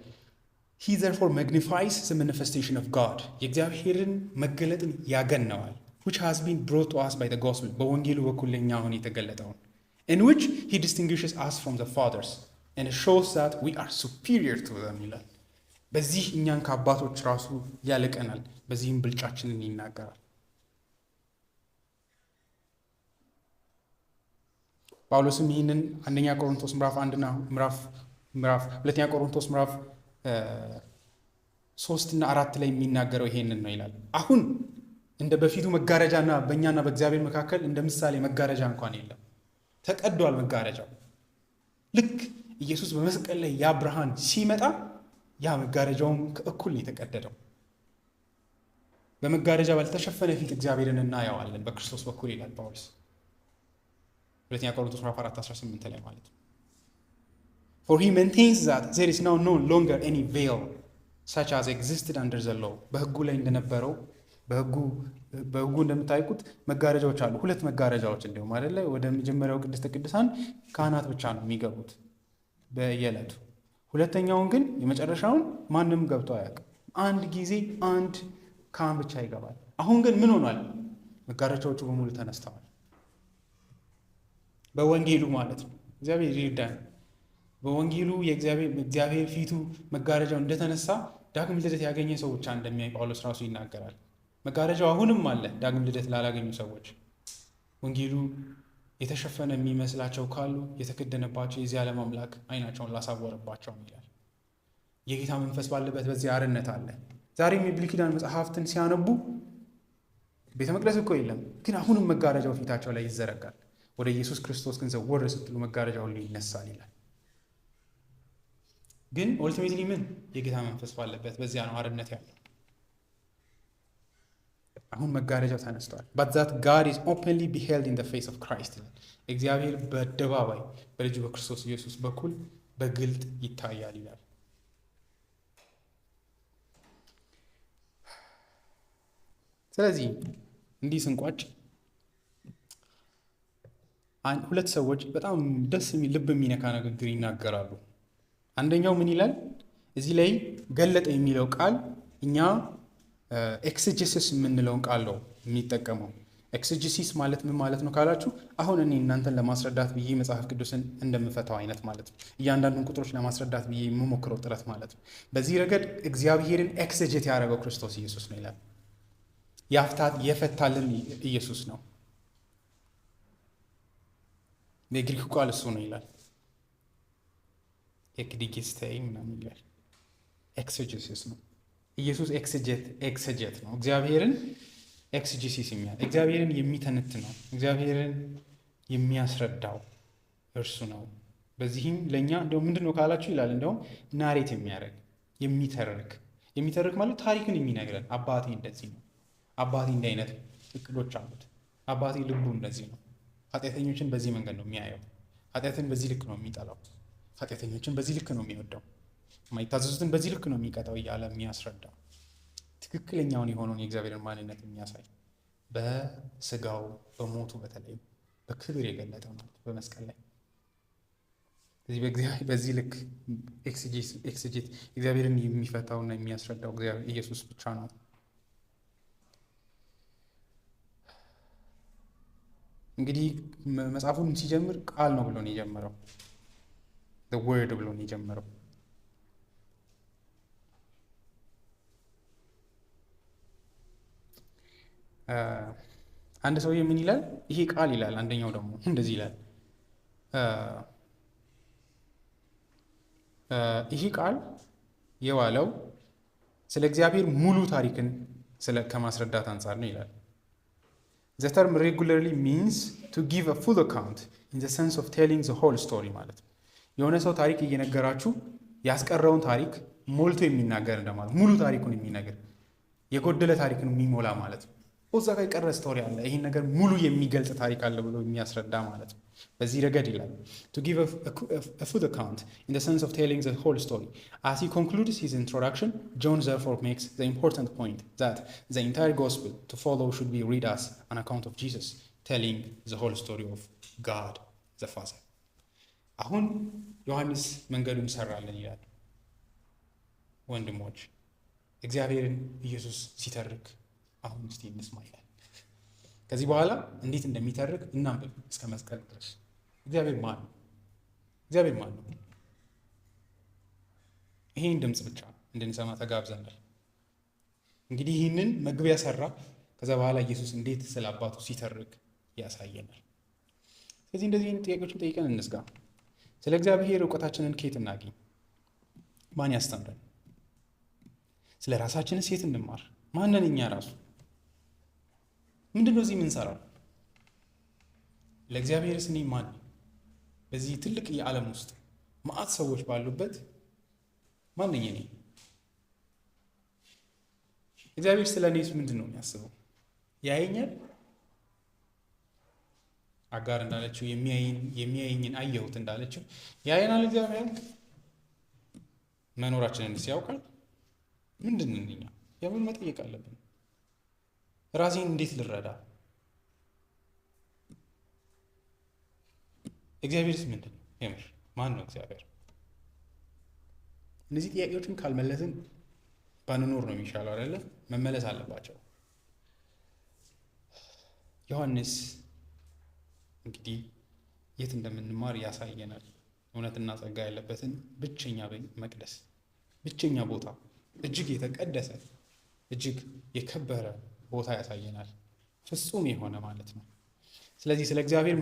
He therefore magnifies the manifestation of God. የእግዚአብሔርን መገለጥን ያገነዋል which has been brought to us by the gospel. በወንጌሉ በኩል ለኛ አሁን የተገለጠውን in which he distinguishes us from the fathers and shows that we are superior to them ይላል። በዚህ እኛን ከአባቶች ራሱ ያለቀናል፣ በዚህም ብልጫችንን ይናገራል። ጳውሎስም ይህንን አንደኛ ቆሮንቶስ ምዕራፍ 1 እና ሁለተኛ ቆሮንቶስ ምዕራፍ 3 እና 4 ላይ የሚናገረው ይሄንን ነው ይላል። አሁን እንደ በፊቱ መጋረጃና በእኛና በእግዚአብሔር መካከል እንደ ምሳሌ መጋረጃ እንኳን የለም። ተቀዷል መጋረጃው። ልክ ኢየሱስ በመስቀል ላይ ያ ብርሃን ሲመጣ ያ መጋረጃውም እኩል ነው የተቀደደው። በመጋረጃ ባልተሸፈነ ፊት እግዚአብሔርን እናየዋለን በክርስቶስ በኩል ይላል ጳውሎስ ሁለተኛ ቆሮንቶስ ምዕራፍ 4:18 ላይ ማለት ነው። For he maintains that there is now no longer any veil such as existed under the law. በሕጉ ላይ እንደነበረው በሕጉ እንደምታውቁት መጋረጃዎች አሉ። ሁለት መጋረጃዎች እንደውም አይደለ? ወደ መጀመሪያው ቅድስተ ቅዱሳን ካህናት ብቻ ነው የሚገቡት በየዕለቱ። ሁለተኛውን ግን የመጨረሻውን ማንም ገብቶ አያውቅም። አንድ ጊዜ አንድ ካህን ብቻ ይገባል። አሁን ግን ምን ሆኗል? መጋረጃዎቹ በሙሉ ተነስተዋል። በወንጌሉ ማለት ነው። እግዚአብሔር ይርዳን። በወንጌሉ የእግዚአብሔር ፊቱ መጋረጃው እንደተነሳ ዳግም ልደት ያገኘ ሰው ብቻ እንደሚያይ ጳውሎስ ራሱ ይናገራል። መጋረጃው አሁንም አለ ዳግም ልደት ላላገኙ ሰዎች። ወንጌሉ የተሸፈነ የሚመስላቸው ካሉ የተከደነባቸው የዚህ ዓለም አምላክ ዓይናቸውን ላሳወረባቸው ይላል። የጌታ መንፈስ ባለበት በዚህ አርነት አለ። ዛሬም የብሉይ ኪዳን መጽሐፍትን ሲያነቡ ቤተ መቅደስ እኮ የለም፣ ግን አሁንም መጋረጃው ፊታቸው ላይ ይዘረጋል። ወደ ኢየሱስ ክርስቶስ ግን ዘወር ስትሉ መጋረጃው ሁሉ ይነሳል ይላል። ግን ኦልቲሜትሊ ምን የጌታ መንፈስ ባለበት በዚያ ነው አርነት ያለው። አሁን መጋረጃው ተነስቷል። but that God is openly beheld in the face of Christ ይላል። እግዚአብሔር በአደባባይ በልጁ በክርስቶስ ኢየሱስ በኩል በግልጥ ይታያል ይላል። ስለዚህ እንዲህ ስንቋጭ ሁለት ሰዎች በጣም ደስ የሚል ልብ የሚነካ ንግግር ይናገራሉ። አንደኛው ምን ይላል? እዚህ ላይ ገለጠ የሚለው ቃል እኛ ኤክስጀሲስ የምንለውን ቃል ነው የሚጠቀመው። ኤክስጀሲስ ማለት ምን ማለት ነው ካላችሁ፣ አሁን እኔ እናንተን ለማስረዳት ብዬ መጽሐፍ ቅዱስን እንደምፈታው አይነት ማለት ነው። እያንዳንዱን ቁጥሮች ለማስረዳት ብዬ የምሞክረው ጥረት ማለት ነው። በዚህ ረገድ እግዚአብሔርን ኤክስጀት ያደረገው ክርስቶስ ኢየሱስ ነው ይላል። የፈታልን ኢየሱስ ነው። የግሪኩ ቃል እሱ ነው ይላል። ኤክዲጌስታይ ምናምን ይላል። ኤክስጀሲስ ነው። ኢየሱስ ኤክስጀት ነው። እግዚአብሔርን ኤክስጀሲስ የሚያደርግ እግዚአብሔርን የሚተንት ነው። እግዚአብሔርን የሚያስረዳው እርሱ ነው። በዚህም ለእኛ እንደውም ምንድን ነው ካላችሁ ይላል እንደውም ናሬት የሚያደርግ የሚተርክ ማለት ታሪክን የሚነግረን አባቴ እንደዚህ ነው፣ አባቴ እንዲህ አይነት እቅዶች አሉት፣ አባቴ ልቡ እንደዚህ ነው፣ ኃጢአተኞችን በዚህ መንገድ ነው የሚያየው፣ ኃጢአትን በዚህ ልክ ነው የሚጠላው፣ ኃጢአተኞችን በዚህ ልክ ነው የሚወደው፣ የማይታዘዙትን በዚህ ልክ ነው የሚቀጣው እያለ የሚያስረዳው ትክክለኛውን የሆነውን የእግዚአብሔርን ማንነት የሚያሳይ በስጋው በሞቱ በተለይ በክብር የገለጠ ማለት በመስቀል ላይ በዚህ ልክ ኤክስጄት እግዚአብሔርን የሚፈታውና የሚያስረዳው ኢየሱስ ብቻ ነው። እንግዲህ መጽሐፉን ሲጀምር ቃል ነው ብሎ ነው የጀመረው። the word ብሎ ነው የጀመረው። አንድ ሰውዬ ምን ይላል? ይሄ ቃል ይላል። አንደኛው ደግሞ እንደዚህ ይላል፣ ይሄ ቃል የዋለው ስለ እግዚአብሔር ሙሉ ታሪክን ከማስረዳት አንጻር ነው ይላል። The term regularly means to give a full account in the sense of telling the whole story ማለት ነው። የሆነ ሰው ታሪክ እየነገራችሁ ያስቀረውን ታሪክ ሞልቶ የሚናገር እንደማለት፣ ሙሉ ታሪኩን የሚነገር የጎደለ ታሪክን የሚሞላ ማለት ነው። እዛ ጋር የቀረ ስቶሪ አለ፣ ይህን ነገር ሙሉ የሚገልጽ ታሪክ አለ ብሎ የሚያስረዳ ማለት ነው። በዚህ ረገድ ይላል to give a full account in the sense of telling the whole story. As he concludes his introduction, John therefore makes the important point that the entire gospel to follow should be read as an account of Jesus telling the whole story of God the Father. አሁን ዮሐንስ መንገዱን ሰራልን ይላል። ወንድሞች እግዚአብሔርን ኢየሱስ ሲተርክ አሁን እስቲ እንስማ ይላል። ከዚህ በኋላ እንዴት እንደሚተርክ እናንብብ እስከ መስቀል ድረስ። እግዚአብሔር ማን ነው? እግዚአብሔር ማን ነው? ይሄን ድምፅ ብቻ እንድንሰማ ተጋብዘናል። እንግዲህ ይህንን መግቢያ ሰራ። ከዛ በኋላ ኢየሱስ እንዴት ስለ አባቱ ሲተርክ ያሳየናል። ስለዚህ እንደዚህ አይነት ጥያቄዎችን ጠይቀን እንስጋ። ስለ እግዚአብሔር እውቀታችንን ከየት እናገኝ? ማን ያስተምረን? ስለ ራሳችንስ የት እንማር? ማንን እኛ ራሱ ምንድን ነው እዚህ የምንሰራው? ለእግዚአብሔርስ እኔ ማን? በዚህ ትልቅ የዓለም ውስጥ መዓት ሰዎች ባሉበት ማን ነኝ እኔ? እግዚአብሔር ስለ እኔስ ምንድን ነው የሚያስበው? ያየኛል? አጋር እንዳለችው የሚያየኝን አየሁት እንዳለችው ያየናል እግዚአብሔር። መኖራችንን ያውቃል? ምንድን ነን እኛ? የምን መጠየቅ አለብን? ራሴን እንዴት ልረዳ? እግዚአብሔርስ ምንድን ነው? የምር ማን ነው እግዚአብሔር? እነዚህ ጥያቄዎችን ካልመለስን ባንኖር ነው የሚሻለው አይደለ? መመለስ አለባቸው። ዮሐንስ እንግዲህ የት እንደምንማር ያሳየናል። እውነትና ጸጋ ያለበትን ብቸኛ መቅደስ፣ ብቸኛ ቦታ፣ እጅግ የተቀደሰ እጅግ የከበረ ቦታ ያሳየናል። ፍጹም የሆነ ማለት ነው። ስለዚህ ስለ እግዚአብሔር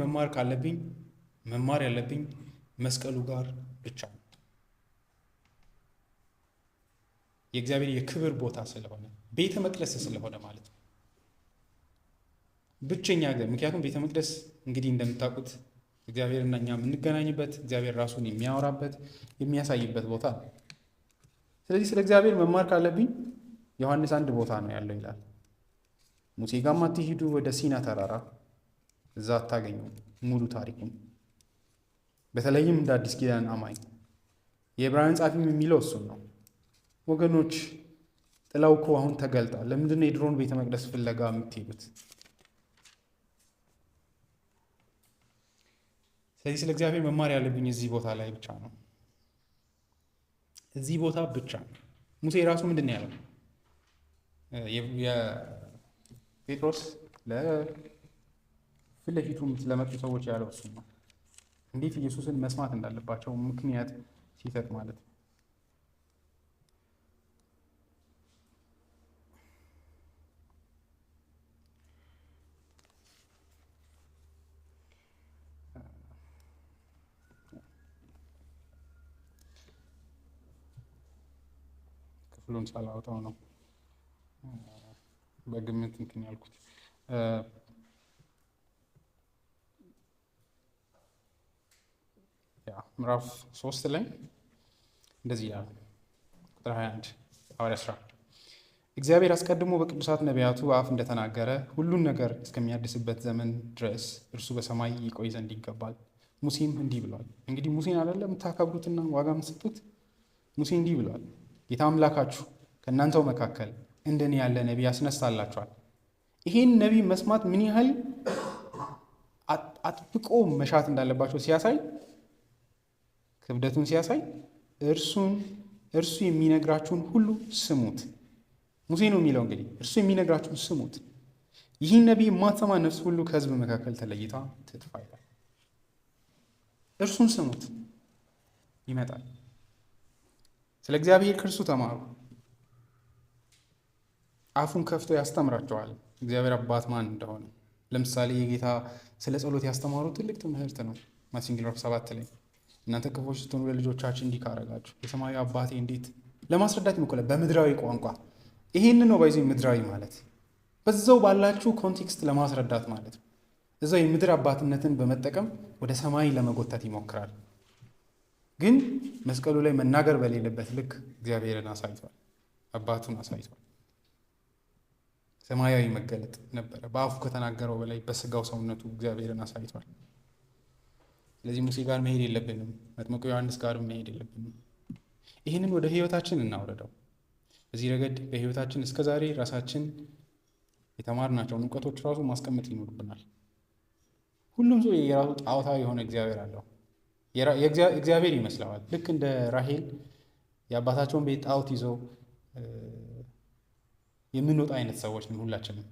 መማር ያለብኝ መስቀሉ ጋር ብቻ ነው። የእግዚአብሔር የክብር ቦታ ስለሆነ ቤተ መቅደስ ስለሆነ ማለት ነው። ብቸኛ ምክንያቱም ቤተ መቅደስ እንግዲህ እንደምታውቁት እግዚአብሔርና እኛ የምንገናኝበት፣ እግዚአብሔር ራሱን የሚያወራበት የሚያሳይበት ቦታ ነው። ስለዚህ ስለ እግዚአብሔር መማር ካለብኝ ዮሐንስ አንድ ቦታ ነው ያለው ይላል። ሙሴ ጋርም አትሂዱ፣ ወደ ሲና ተራራ፣ እዛ አታገኙ ሙሉ ታሪኩን። በተለይም እንደ አዲስ ኪዳን አማኝ የዕብራውያን ጻፊም የሚለው እሱን ነው። ወገኖች ጥላው እኮ አሁን ተገልጧል። ለምንድን ነው የድሮን ቤተ መቅደስ ፍለጋ የምትሄዱት? ስለዚህ ስለ እግዚአብሔር መማር ያለብኝ እዚህ ቦታ ላይ ብቻ ነው። እዚህ ቦታ ብቻ ነው። ሙሴ ራሱ ምንድን ነው ያለው? የጴጥሮስ ፊት ለፊቱ ስለመጡ ሰዎች ያለው እሱ ነው። እንዴት ኢየሱስን መስማት እንዳለባቸው ምክንያት ሲሰጥ ማለት ነው። ክፍሉን ሳላወጣው ነው በግምት እንትን ያልኩት። ምዕራፍ 3 ላይ እንደዚህ ይላል። ቁጥር 21 ሐዋርያት ሥራ እግዚአብሔር አስቀድሞ በቅዱሳት ነቢያቱ አፍ እንደተናገረ ሁሉን ነገር እስከሚያድስበት ዘመን ድረስ እርሱ በሰማይ ይቆይ ዘንድ ይገባል። ሙሴም እንዲህ ብሏል። እንግዲህ ሙሴን አይደለም የምታከብሩትና ዋጋ የምትሰጡት? ሙሴ እንዲህ ብሏል። ጌታ አምላካችሁ ከእናንተው መካከል እንደኔ ያለ ነቢይ ያስነሳላችኋል። ይሄን ነቢይ መስማት ምን ያህል አጥብቆ መሻት እንዳለባቸው ሲያሳይ፣ ክብደቱን ሲያሳይ እርሱ የሚነግራችሁን ሁሉ ስሙት። ሙሴ ነው የሚለው እንግዲህ እርሱ የሚነግራችሁን ስሙት። ይህን ነቢይ የማትሰማ ነፍስ ሁሉ ከሕዝብ መካከል ተለይታ ትጥፋ ይላል። እርሱን ስሙት፣ ይመጣል። ስለ እግዚአብሔር ከእርሱ ተማሩ። አፉን ከፍቶ ያስተምራቸዋል እግዚአብሔር አባት ማን እንደሆነ። ለምሳሌ የጌታ ስለ ጸሎት ያስተማሩ ትልቅ ትምህርት ነው። ማቴዎስ ወንጌል 7 ላይ እናንተ ክፉዎች ስትሆኑ ለልጆቻችሁ እንዲህ ካረጋችሁ የሰማዩ አባቴ እንዴት ለማስረዳት ይሞክራል በምድራዊ ቋንቋ። ይሄን ነው ባይዘ ምድራዊ ማለት በዛው ባላችሁ ኮንቴክስት ለማስረዳት ማለት ነው። እዛው የምድር አባትነትን በመጠቀም ወደ ሰማይ ለመጎተት ይሞክራል። ግን መስቀሉ ላይ መናገር በሌለበት ልክ እግዚአብሔርን አሳይቷል፣ አባቱን አሳይቷል። ሰማያዊ መገለጥ ነበረ። በአፉ ከተናገረው በላይ በስጋው ሰውነቱ እግዚአብሔርን አሳይቷል። ስለዚህ ሙሴ ጋር መሄድ የለብንም፣ መጥምቁ ዮሐንስ ጋር መሄድ የለብንም። ይህንን ወደ ህይወታችን እናውረደው። በዚህ ረገድ በህይወታችን እስከዛሬ ራሳችን የተማርናቸውን እውቀቶች ራሱ ማስቀመጥ ይኖርብናል። ሁሉም ሰው የራሱ ጣዖታዊ የሆነ እግዚአብሔር አለው። እግዚአብሔር ይመስለዋል። ልክ እንደ ራሄል የአባታቸውን ቤት ጣዖት ይዘው የምንወጣ አይነት ሰዎች ነው ሁላችንም።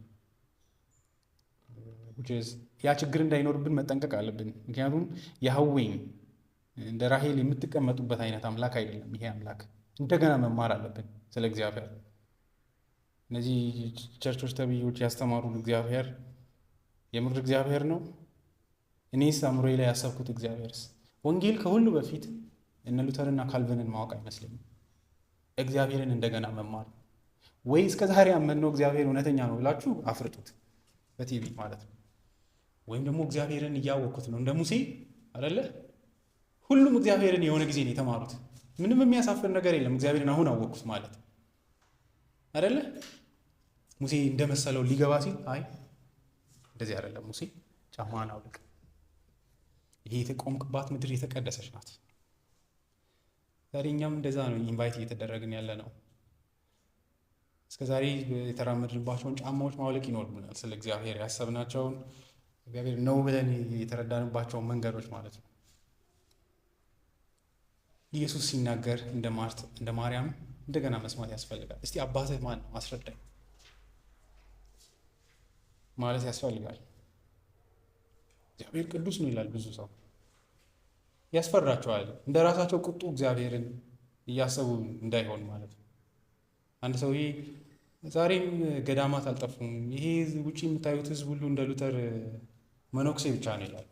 ያ ችግር እንዳይኖርብን መጠንቀቅ አለብን። ምክንያቱም ያህዌን እንደ ራሄል የምትቀመጡበት አይነት አምላክ አይደለም ይሄ አምላክ። እንደገና መማር አለብን ስለ እግዚአብሔር። እነዚህ ቸርቾች ተብዮች ያስተማሩን እግዚአብሔር የምድር እግዚአብሔር ነው? እኔስ አእምሮዬ ላይ ያሰብኩት እግዚአብሔርስ? ወንጌል ከሁሉ በፊት እነ ሉተርና ካልቪንን ማወቅ አይመስለኝም። እግዚአብሔርን እንደገና መማር ወይ እስከ ዛሬ ያመንነው እግዚአብሔር እውነተኛ ነው ብላችሁ አፍርጡት በቲቪ ማለት ነው። ወይም ደግሞ እግዚአብሔርን እያወቅኩት ነው እንደ ሙሴ አይደለ? ሁሉም እግዚአብሔርን የሆነ ጊዜ ነው የተማሩት። ምንም የሚያሳፍር ነገር የለም እግዚአብሔርን አሁን አወቅኩት ማለት አይደለ? ሙሴ እንደመሰለው ሊገባ ሲል አይ እንደዚህ አይደለም ሙሴ ጫማህን አውልቅ፣ ይሄ የተቆምክባት ምድር የተቀደሰች ናት። ዛሬ እኛም እንደዛ ነው ኢንቫይት እየተደረግን ያለ ነው። እስከዛሬ የተራመድንባቸውን ጫማዎች ማውለቅ ይኖርብናል። ስለ እግዚአብሔር ያሰብናቸውን እግዚአብሔር ነው ብለን የተረዳንባቸውን መንገዶች ማለት ነው። ኢየሱስ ሲናገር እንደ ማርያም እንደገና መስማት ያስፈልጋል። እስቲ አባትህ ማን ነው አስረዳኝ ማለት ያስፈልጋል። እግዚአብሔር ቅዱስ ነው ይላል ብዙ ሰው፣ ያስፈራቸዋል። እንደ ራሳቸው ቁጡ እግዚአብሔርን እያሰቡ እንዳይሆን ማለት ነው። አንድ ሰውዬ ዛሬም ገዳማት አልጠፉም፣ ይሄ ውጭ የምታዩት ህዝብ ሁሉ እንደ ሉተር መነኩሴ ብቻ ነው ይላል።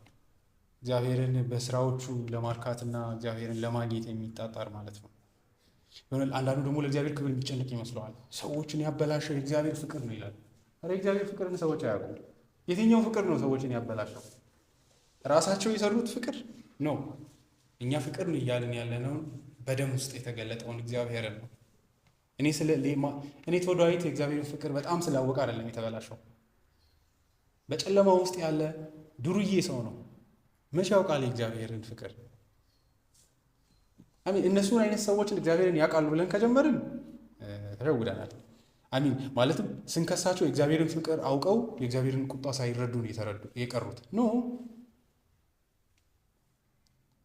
እግዚአብሔርን በስራዎቹ ለማርካትና እግዚአብሔርን ለማግኘት የሚጣጣር ማለት ነው። አንዳንዱ ደግሞ ለእግዚአብሔር ክብር የሚጨነቅ ይመስለዋል። ሰዎችን ያበላሸው የእግዚአብሔር ፍቅር ነው ይላል። ኧረ የእግዚአብሔር ፍቅርን ሰዎች አያውቁም። የትኛው ፍቅር ነው ሰዎችን ያበላሸው? ራሳቸው የሰሩት ፍቅር ነው። እኛ ፍቅር ነው እያልን ያለነውን በደም ውስጥ የተገለጠውን እግዚአብሔርን ነው። እኔ ተወዳዊት የእግዚአብሔርን ፍቅር በጣም ስላወቀ አይደለም የተበላሸው፣ በጨለማ ውስጥ ያለ ዱርዬ ሰው ነው። መቼ ያውቃል የእግዚአብሔርን ፍቅር? እነሱን አይነት ሰዎችን እግዚአብሔርን ያውቃሉ ብለን ከጀመርን ተሸውደናል። ማለትም ስንከሳቸው የእግዚአብሔርን ፍቅር አውቀው የእግዚአብሔርን ቁጣ ሳይረዱ ነው የቀሩት። ኖ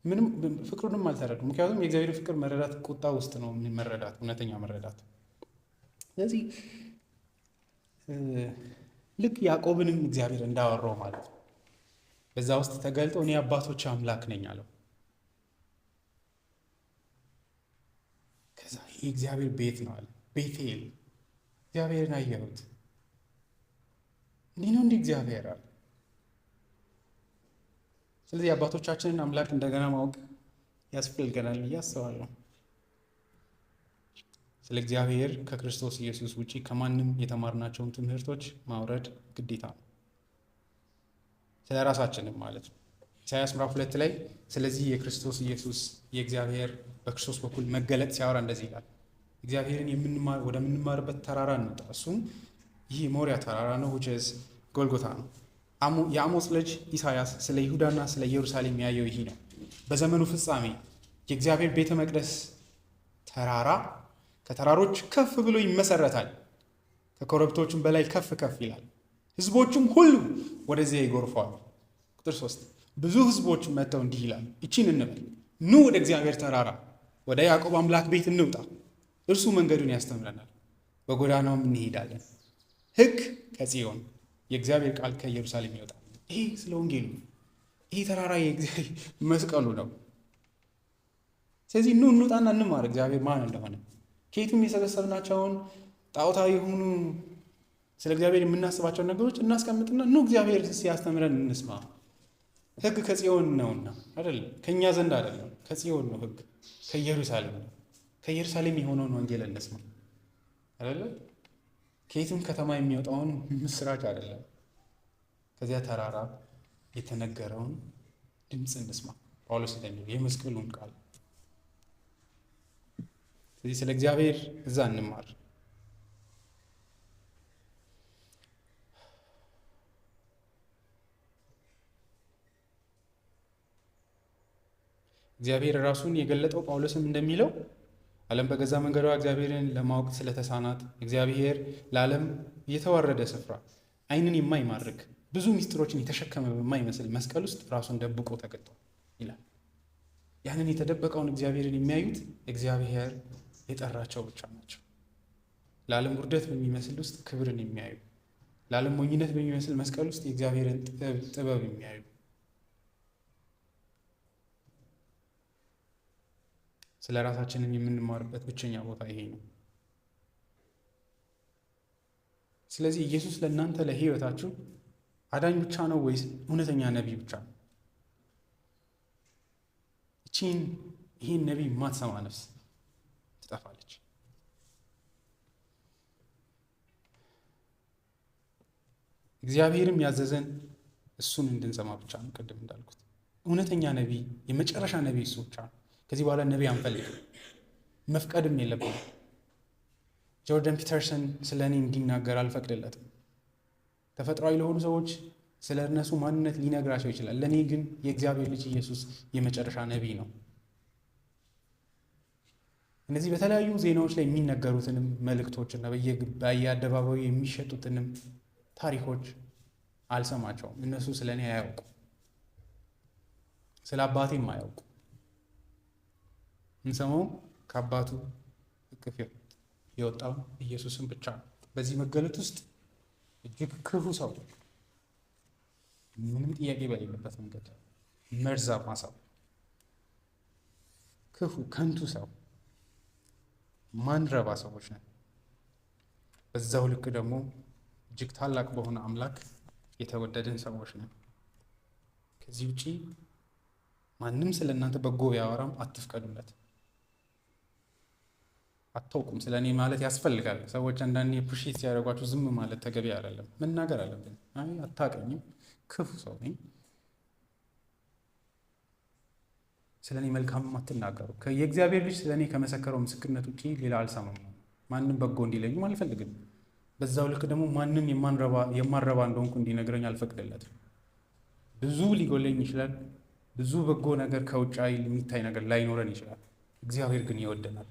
ምንም ፍቅሩንም አልተረዱ። ምክንያቱም የእግዚአብሔርን ፍቅር መረዳት ቁጣ ውስጥ ነው መረዳት፣ እውነተኛ መረዳት። ስለዚህ ልክ ያዕቆብንም እግዚአብሔር እንዳወራው ማለት ነው። በዛ ውስጥ ተገልጦ እኔ አባቶች አምላክ ነኝ አለው። ከዛ ይህ እግዚአብሔር ቤት ነው አለ። ቤቴል እግዚአብሔርን አየሁት። እንዲህ ነው እንዲህ እግዚአብሔር አለ። ስለዚህ አባቶቻችንን አምላክ እንደገና ማወቅ ያስፈልገናል ብዬ አስባለሁ። ስለ እግዚአብሔር ከክርስቶስ ኢየሱስ ውጪ ከማንም የተማርናቸውን ትምህርቶች ማውረድ ግዴታ ነው። ስለ ራሳችንም ማለት ነው። ኢሳይያስ ምዕራፍ 2 ላይ ስለዚህ የክርስቶስ ኢየሱስ የእግዚአብሔር በክርስቶስ በኩል መገለጥ ሲያወራ እንደዚህ ይላል። እግዚአብሔርን ወደምንማርበት ተራራ እንውጣ። እሱም ይህ ሞሪያ ተራራ ነው፣ ውጭዝ ጎልጎታ ነው። የአሞጽ ልጅ ኢሳይያስ ስለ ይሁዳና ስለ ኢየሩሳሌም ያየው ይህ ነው። በዘመኑ ፍጻሜ የእግዚአብሔር ቤተ መቅደስ ተራራ ከተራሮች ከፍ ብሎ ይመሰረታል፣ ከኮረብቶችም በላይ ከፍ ከፍ ይላል። ሕዝቦቹም ሁሉ ወደዚያ ይጎርፋሉ። ቁጥር 3 ብዙ ሕዝቦች መጥተው እንዲህ ይላሉ፣ ይቺን እንበል፣ ኑ ወደ እግዚአብሔር ተራራ ወደ ያዕቆብ አምላክ ቤት እንውጣ። እርሱ መንገዱን ያስተምረናል፣ በጎዳናውም እንሄዳለን። ሕግ ከጽዮን የእግዚአብሔር ቃል ከኢየሩሳሌም ይወጣል። ይሄ ስለ ወንጌሉ፣ ይሄ ተራራ የእግዚአብሔር መስቀሉ ነው። ስለዚህ ኑ እንውጣና እንማር እግዚአብሔር ማን እንደሆነ። ከየቱም የሰበሰብናቸውን ጣዖታዊ የሆኑ ስለ እግዚአብሔር የምናስባቸውን ነገሮች እናስቀምጥና ኑ እግዚአብሔር ሲያስተምረን እንስማ። ሕግ ከጽዮን ነውና አይደለም፣ ከእኛ ዘንድ አይደለም፣ ከጽዮን ነው ሕግ፣ ከኢየሩሳሌም ነው። ከኢየሩሳሌም የሆነውን ወንጌል እንስማ አይደለም፣ ከየቱም ከተማ የሚወጣውን ምስራች አይደለም፣ ከዚያ ተራራ የተነገረውን ድምፅ እንስማ። ጳውሎስ እንደሚለው የመስቀሉን ቃል። ስለዚህ ስለ እግዚአብሔር እዛ እንማር። እግዚአብሔር ራሱን የገለጠው ጳውሎስም እንደሚለው ዓለም በገዛ መንገዷ እግዚአብሔርን ለማወቅ ስለተሳናት እግዚአብሔር ለዓለም የተዋረደ ስፍራ ዓይንን የማይማርክ ብዙ ምስጢሮችን የተሸከመ በማይመስል መስቀል ውስጥ ራሱን ደብቆ ተቀጥቷል ይላል። ያንን የተደበቀውን እግዚአብሔርን የሚያዩት እግዚአብሔር የጠራቸው ብቻ ናቸው። ለዓለም ውርደት በሚመስል ውስጥ ክብርን የሚያዩ፣ ለዓለም ሞኝነት በሚመስል መስቀል ውስጥ የእግዚአብሔርን ጥበብ የሚያዩ። ስለ ራሳችንን የምንማርበት ብቸኛ ቦታ ይሄ ነው። ስለዚህ ኢየሱስ ለእናንተ ለሕይወታችሁ አዳኝ ብቻ ነው ወይስ እውነተኛ ነቢይ ብቻ ነው? ይህን ነቢይ የማትሰማ ነፍስ ትጠፋለች። እግዚአብሔርም ያዘዘን እሱን እንድንሰማ ብቻ ነው። ቅድም እንዳልኩት እውነተኛ ነቢይ፣ የመጨረሻ ነቢይ እሱ ብቻ ነው። ከዚህ በኋላ ነቢይ አንፈልግም፣ መፍቀድም የለብንም። ጆርዳን ፒተርሰን ስለ እኔ እንዲናገር አልፈቅድለትም። ተፈጥሯዊ ለሆኑ ሰዎች ስለ እነሱ ማንነት ሊነግራቸው ይችላል። ለእኔ ግን የእግዚአብሔር ልጅ ኢየሱስ የመጨረሻ ነቢይ ነው። እነዚህ በተለያዩ ዜናዎች ላይ የሚነገሩትንም መልእክቶችና በየአደባባዩ የሚሸጡትንም ታሪኮች አልሰማቸውም። እነሱ ስለ እኔ አያውቁ፣ ስለ አባቴም አያውቁ። እንሰማው ከአባቱ እቅፍ የወጣው ኢየሱስን ብቻ ነው። በዚህ መገለጥ ውስጥ እጅግ ክፉ ሰው፣ ምንም ጥያቄ በሌለበት መንገድ መርዛማ ሰው፣ ክፉ ከንቱ ሰው፣ ማንረባ ሰዎች ነን። በዛው ልክ ደግሞ እጅግ ታላቅ በሆነ አምላክ የተወደድን ሰዎች ነን። ከዚህ ውጪ ማንም ስለ እናንተ በጎ ቢያወራም አትፍቀዱለት። አታውቁም ስለ እኔ ማለት ያስፈልጋል። ሰዎች አንዳንዴ ፑሽት ሲያደርጓችሁ ዝም ማለት ተገቢ አይደለም። መናገር አለብን። አይ አታውቅኝም፣ ክፉ ሰው ነኝ፣ ስለ እኔ መልካምም አትናገሩ። የእግዚአብሔር ልጅ ስለ እኔ ከመሰከረው ምስክርነት ውጭ ሌላ አልሰማም። ማንም በጎ እንዲለኝም አልፈልግም። በዛው ልክ ደግሞ ማንም የማንረባ እንደሆንኩ እንዲነግረኝ አልፈቅድለትም። ብዙ ሊጎለኝ ይችላል። ብዙ በጎ ነገር ከውጫዊ የሚታይ ነገር ላይኖረን ይችላል። እግዚአብሔር ግን ይወደናል።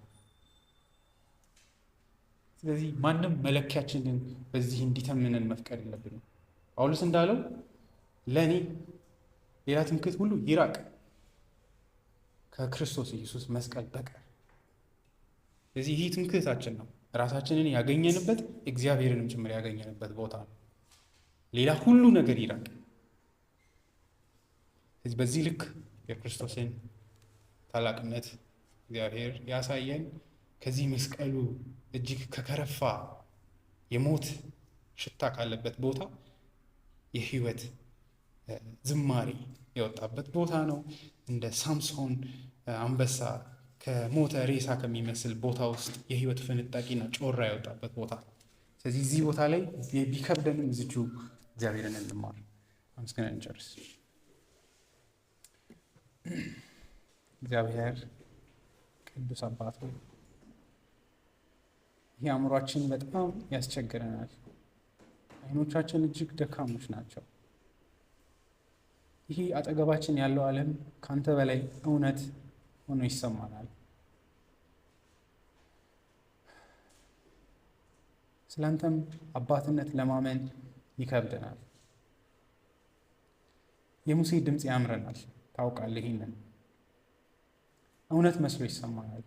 ስለዚህ ማንም መለኪያችንን በዚህ እንዲተምነን መፍቀድ የለብንም። ጳውሎስ እንዳለው ለእኔ ሌላ ትምክህት ሁሉ ይራቅ ከክርስቶስ ኢየሱስ መስቀል በቀር። ስለዚህ ይህ ትምክህታችን ነው። ራሳችንን ያገኘንበት እግዚአብሔርንም ጭምር ያገኘንበት ቦታ ነው። ሌላ ሁሉ ነገር ይራቅ። ስለዚህ በዚህ ልክ የክርስቶስን ታላቅነት እግዚአብሔር ያሳየን። ከዚህ መስቀሉ እጅግ ከከረፋ የሞት ሽታ ካለበት ቦታ የህይወት ዝማሬ የወጣበት ቦታ ነው። እንደ ሳምሶን አንበሳ ከሞተ ሬሳ ከሚመስል ቦታ ውስጥ የህይወት ፍንጣቂና ጮራ የወጣበት ቦታ። ስለዚህ እዚህ ቦታ ላይ ቢከብደንም እዚቹ እግዚአብሔርን እንማር። አመስግነን እንጨርስ። እግዚአብሔር ቅዱስ አባት ሆይ ይህ አእምሯችን በጣም ያስቸግረናል። አይኖቻችን እጅግ ደካሞች ናቸው። ይህ አጠገባችን ያለው ዓለም ካንተ በላይ እውነት ሆኖ ይሰማናል። ስላንተም አባትነት ለማመን ይከብደናል። የሙሴ ድምፅ ያምረናል። ታውቃለህ፣ ይህንን እውነት መስሎ ይሰማናል።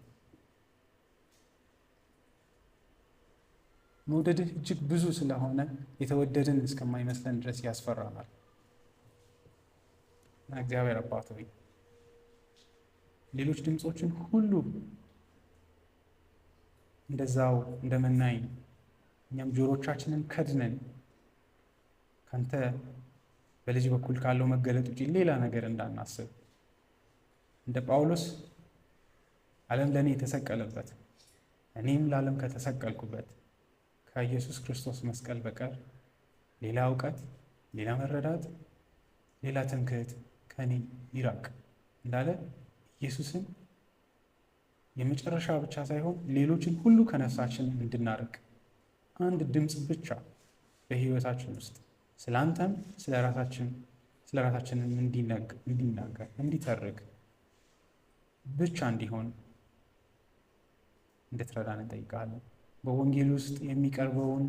መውደድህ እጅግ ብዙ ስለሆነ የተወደድን እስከማይመስለን ድረስ ያስፈራናል። እና እግዚአብሔር አባት ሆይ ሌሎች ድምፆችን ሁሉ እንደዛው እንደምናይ እኛም ጆሮቻችንን ከድነን ካንተ በልጅ በኩል ካለው መገለጥ ውጪ ሌላ ነገር እንዳናስብ እንደ ጳውሎስ ዓለም ለእኔ የተሰቀለበት እኔም ለዓለም ከተሰቀልኩበት ከኢየሱስ ክርስቶስ መስቀል በቀር ሌላ እውቀት፣ ሌላ መረዳት፣ ሌላ ትምክህት ከኔ ይራቅ እንዳለ ኢየሱስን የመጨረሻ ብቻ ሳይሆን ሌሎችን ሁሉ ከነፍሳችን እንድናርቅ አንድ ድምፅ ብቻ በህይወታችን ውስጥ ስላንተም ስለ ራሳችንን እንዲናገር እንዲተርክ ብቻ እንዲሆን እንድትረዳን እንጠይቃለን። በወንጌል ውስጥ የሚቀርበውን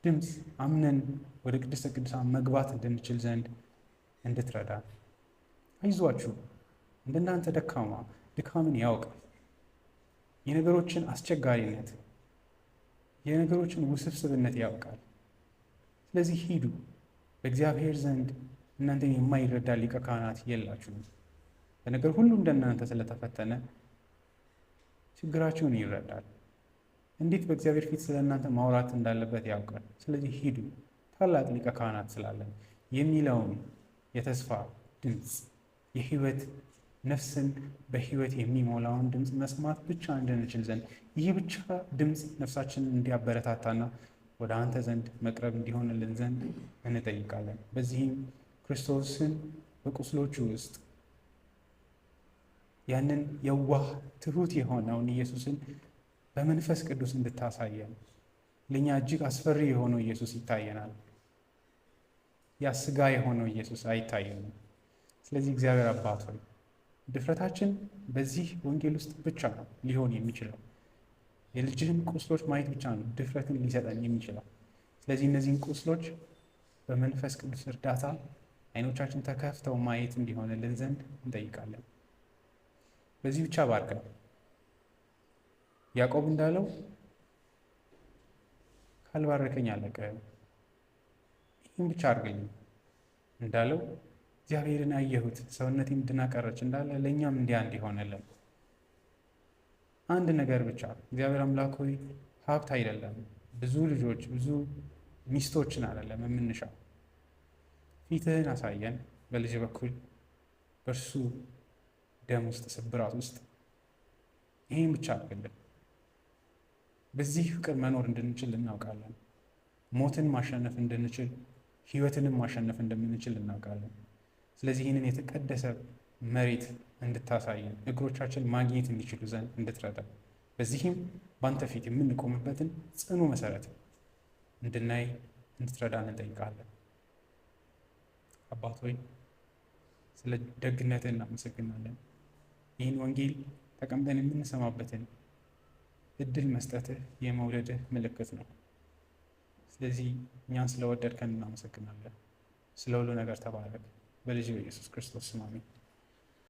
ድምፅ አምነን ወደ ቅድስተ ቅዱሳን መግባት እንድንችል ዘንድ እንድትረዳ። አይዟችሁ፣ እንደናንተ ደካማ ድካምን ያውቃል። የነገሮችን አስቸጋሪነት፣ የነገሮችን ውስብስብነት ያውቃል። ስለዚህ ሂዱ። በእግዚአብሔር ዘንድ እናንተን የማይረዳ ሊቀ ካህናት የላችሁም። በነገር ሁሉ እንደናንተ ስለተፈተነ ችግራችሁን ይረዳል። እንዴት በእግዚአብሔር ፊት ስለ እናንተ ማውራት እንዳለበት ያውቃል። ስለዚህ ሂዱ፣ ታላቅ ሊቀ ካህናት ስላለን የሚለውን የተስፋ ድምፅ የህይወት ነፍስን በህይወት የሚሞላውን ድምፅ መስማት ብቻ እንድንችል ዘንድ ይህ ብቻ ድምፅ ነፍሳችንን እንዲያበረታታና ወደ አንተ ዘንድ መቅረብ እንዲሆንልን ዘንድ እንጠይቃለን። በዚህም ክርስቶስን በቁስሎቹ ውስጥ ያንን የዋህ ትሁት የሆነውን ኢየሱስን በመንፈስ ቅዱስ እንድታሳየን። ለእኛ እጅግ አስፈሪ የሆነው ኢየሱስ ይታየናል። ያ ሥጋ የሆነው ኢየሱስ አይታየንም። ስለዚህ እግዚአብሔር አባት ሆይ ድፍረታችን በዚህ ወንጌል ውስጥ ብቻ ነው ሊሆን የሚችለው። የልጅህን ቁስሎች ማየት ብቻ ነው ድፍረትን ሊሰጠን የሚችለው። ስለዚህ እነዚህን ቁስሎች በመንፈስ ቅዱስ እርዳታ አይኖቻችን ተከፍተው ማየት እንዲሆንልን ዘንድ እንጠይቃለን። በዚህ ብቻ ባርከን። ያዕቆብ እንዳለው ካልባረከኝ አለቀህም፣ ይህም ብቻ አድርግልኝ እንዳለው እግዚአብሔርን አየሁት ሰውነቴም ድና ቀረች እንዳለ ለእኛም እንዲያ እንዲሆንልን አንድ ነገር ብቻ። እግዚአብሔር አምላክ ሆይ ሀብት አይደለም፣ ብዙ ልጆች፣ ብዙ ሚስቶችን አይደለም የምንሻው። ፊትህን አሳየን በልጅ በኩል በእርሱ ደም ውስጥ ስብራት ውስጥ ይህም ብቻ አድርግልን። በዚህ ፍቅር መኖር እንድንችል እናውቃለን። ሞትን ማሸነፍ እንድንችል፣ ህይወትንም ማሸነፍ እንደምንችል እናውቃለን። ስለዚህ ይህንን የተቀደሰ መሬት እንድታሳየን እግሮቻችን ማግኘት እንዲችሉ ዘንድ እንድትረዳ፣ በዚህም በአንተ ፊት የምንቆምበትን ጽኑ መሰረት እንድናይ እንድትረዳን እንጠይቃለን። አባት ሆይ ስለ ደግነትህ እናመሰግናለን። ይህን ወንጌል ተቀምጠን የምንሰማበትን እድል መስጠትህ የመውደድህ ምልክት ነው። ስለዚህ እኛን ስለወደድከን እናመሰግናለን። ስለ ሁሉ ነገር ተባረክ። በልጅ በኢየሱስ ክርስቶስ ስም አሜን።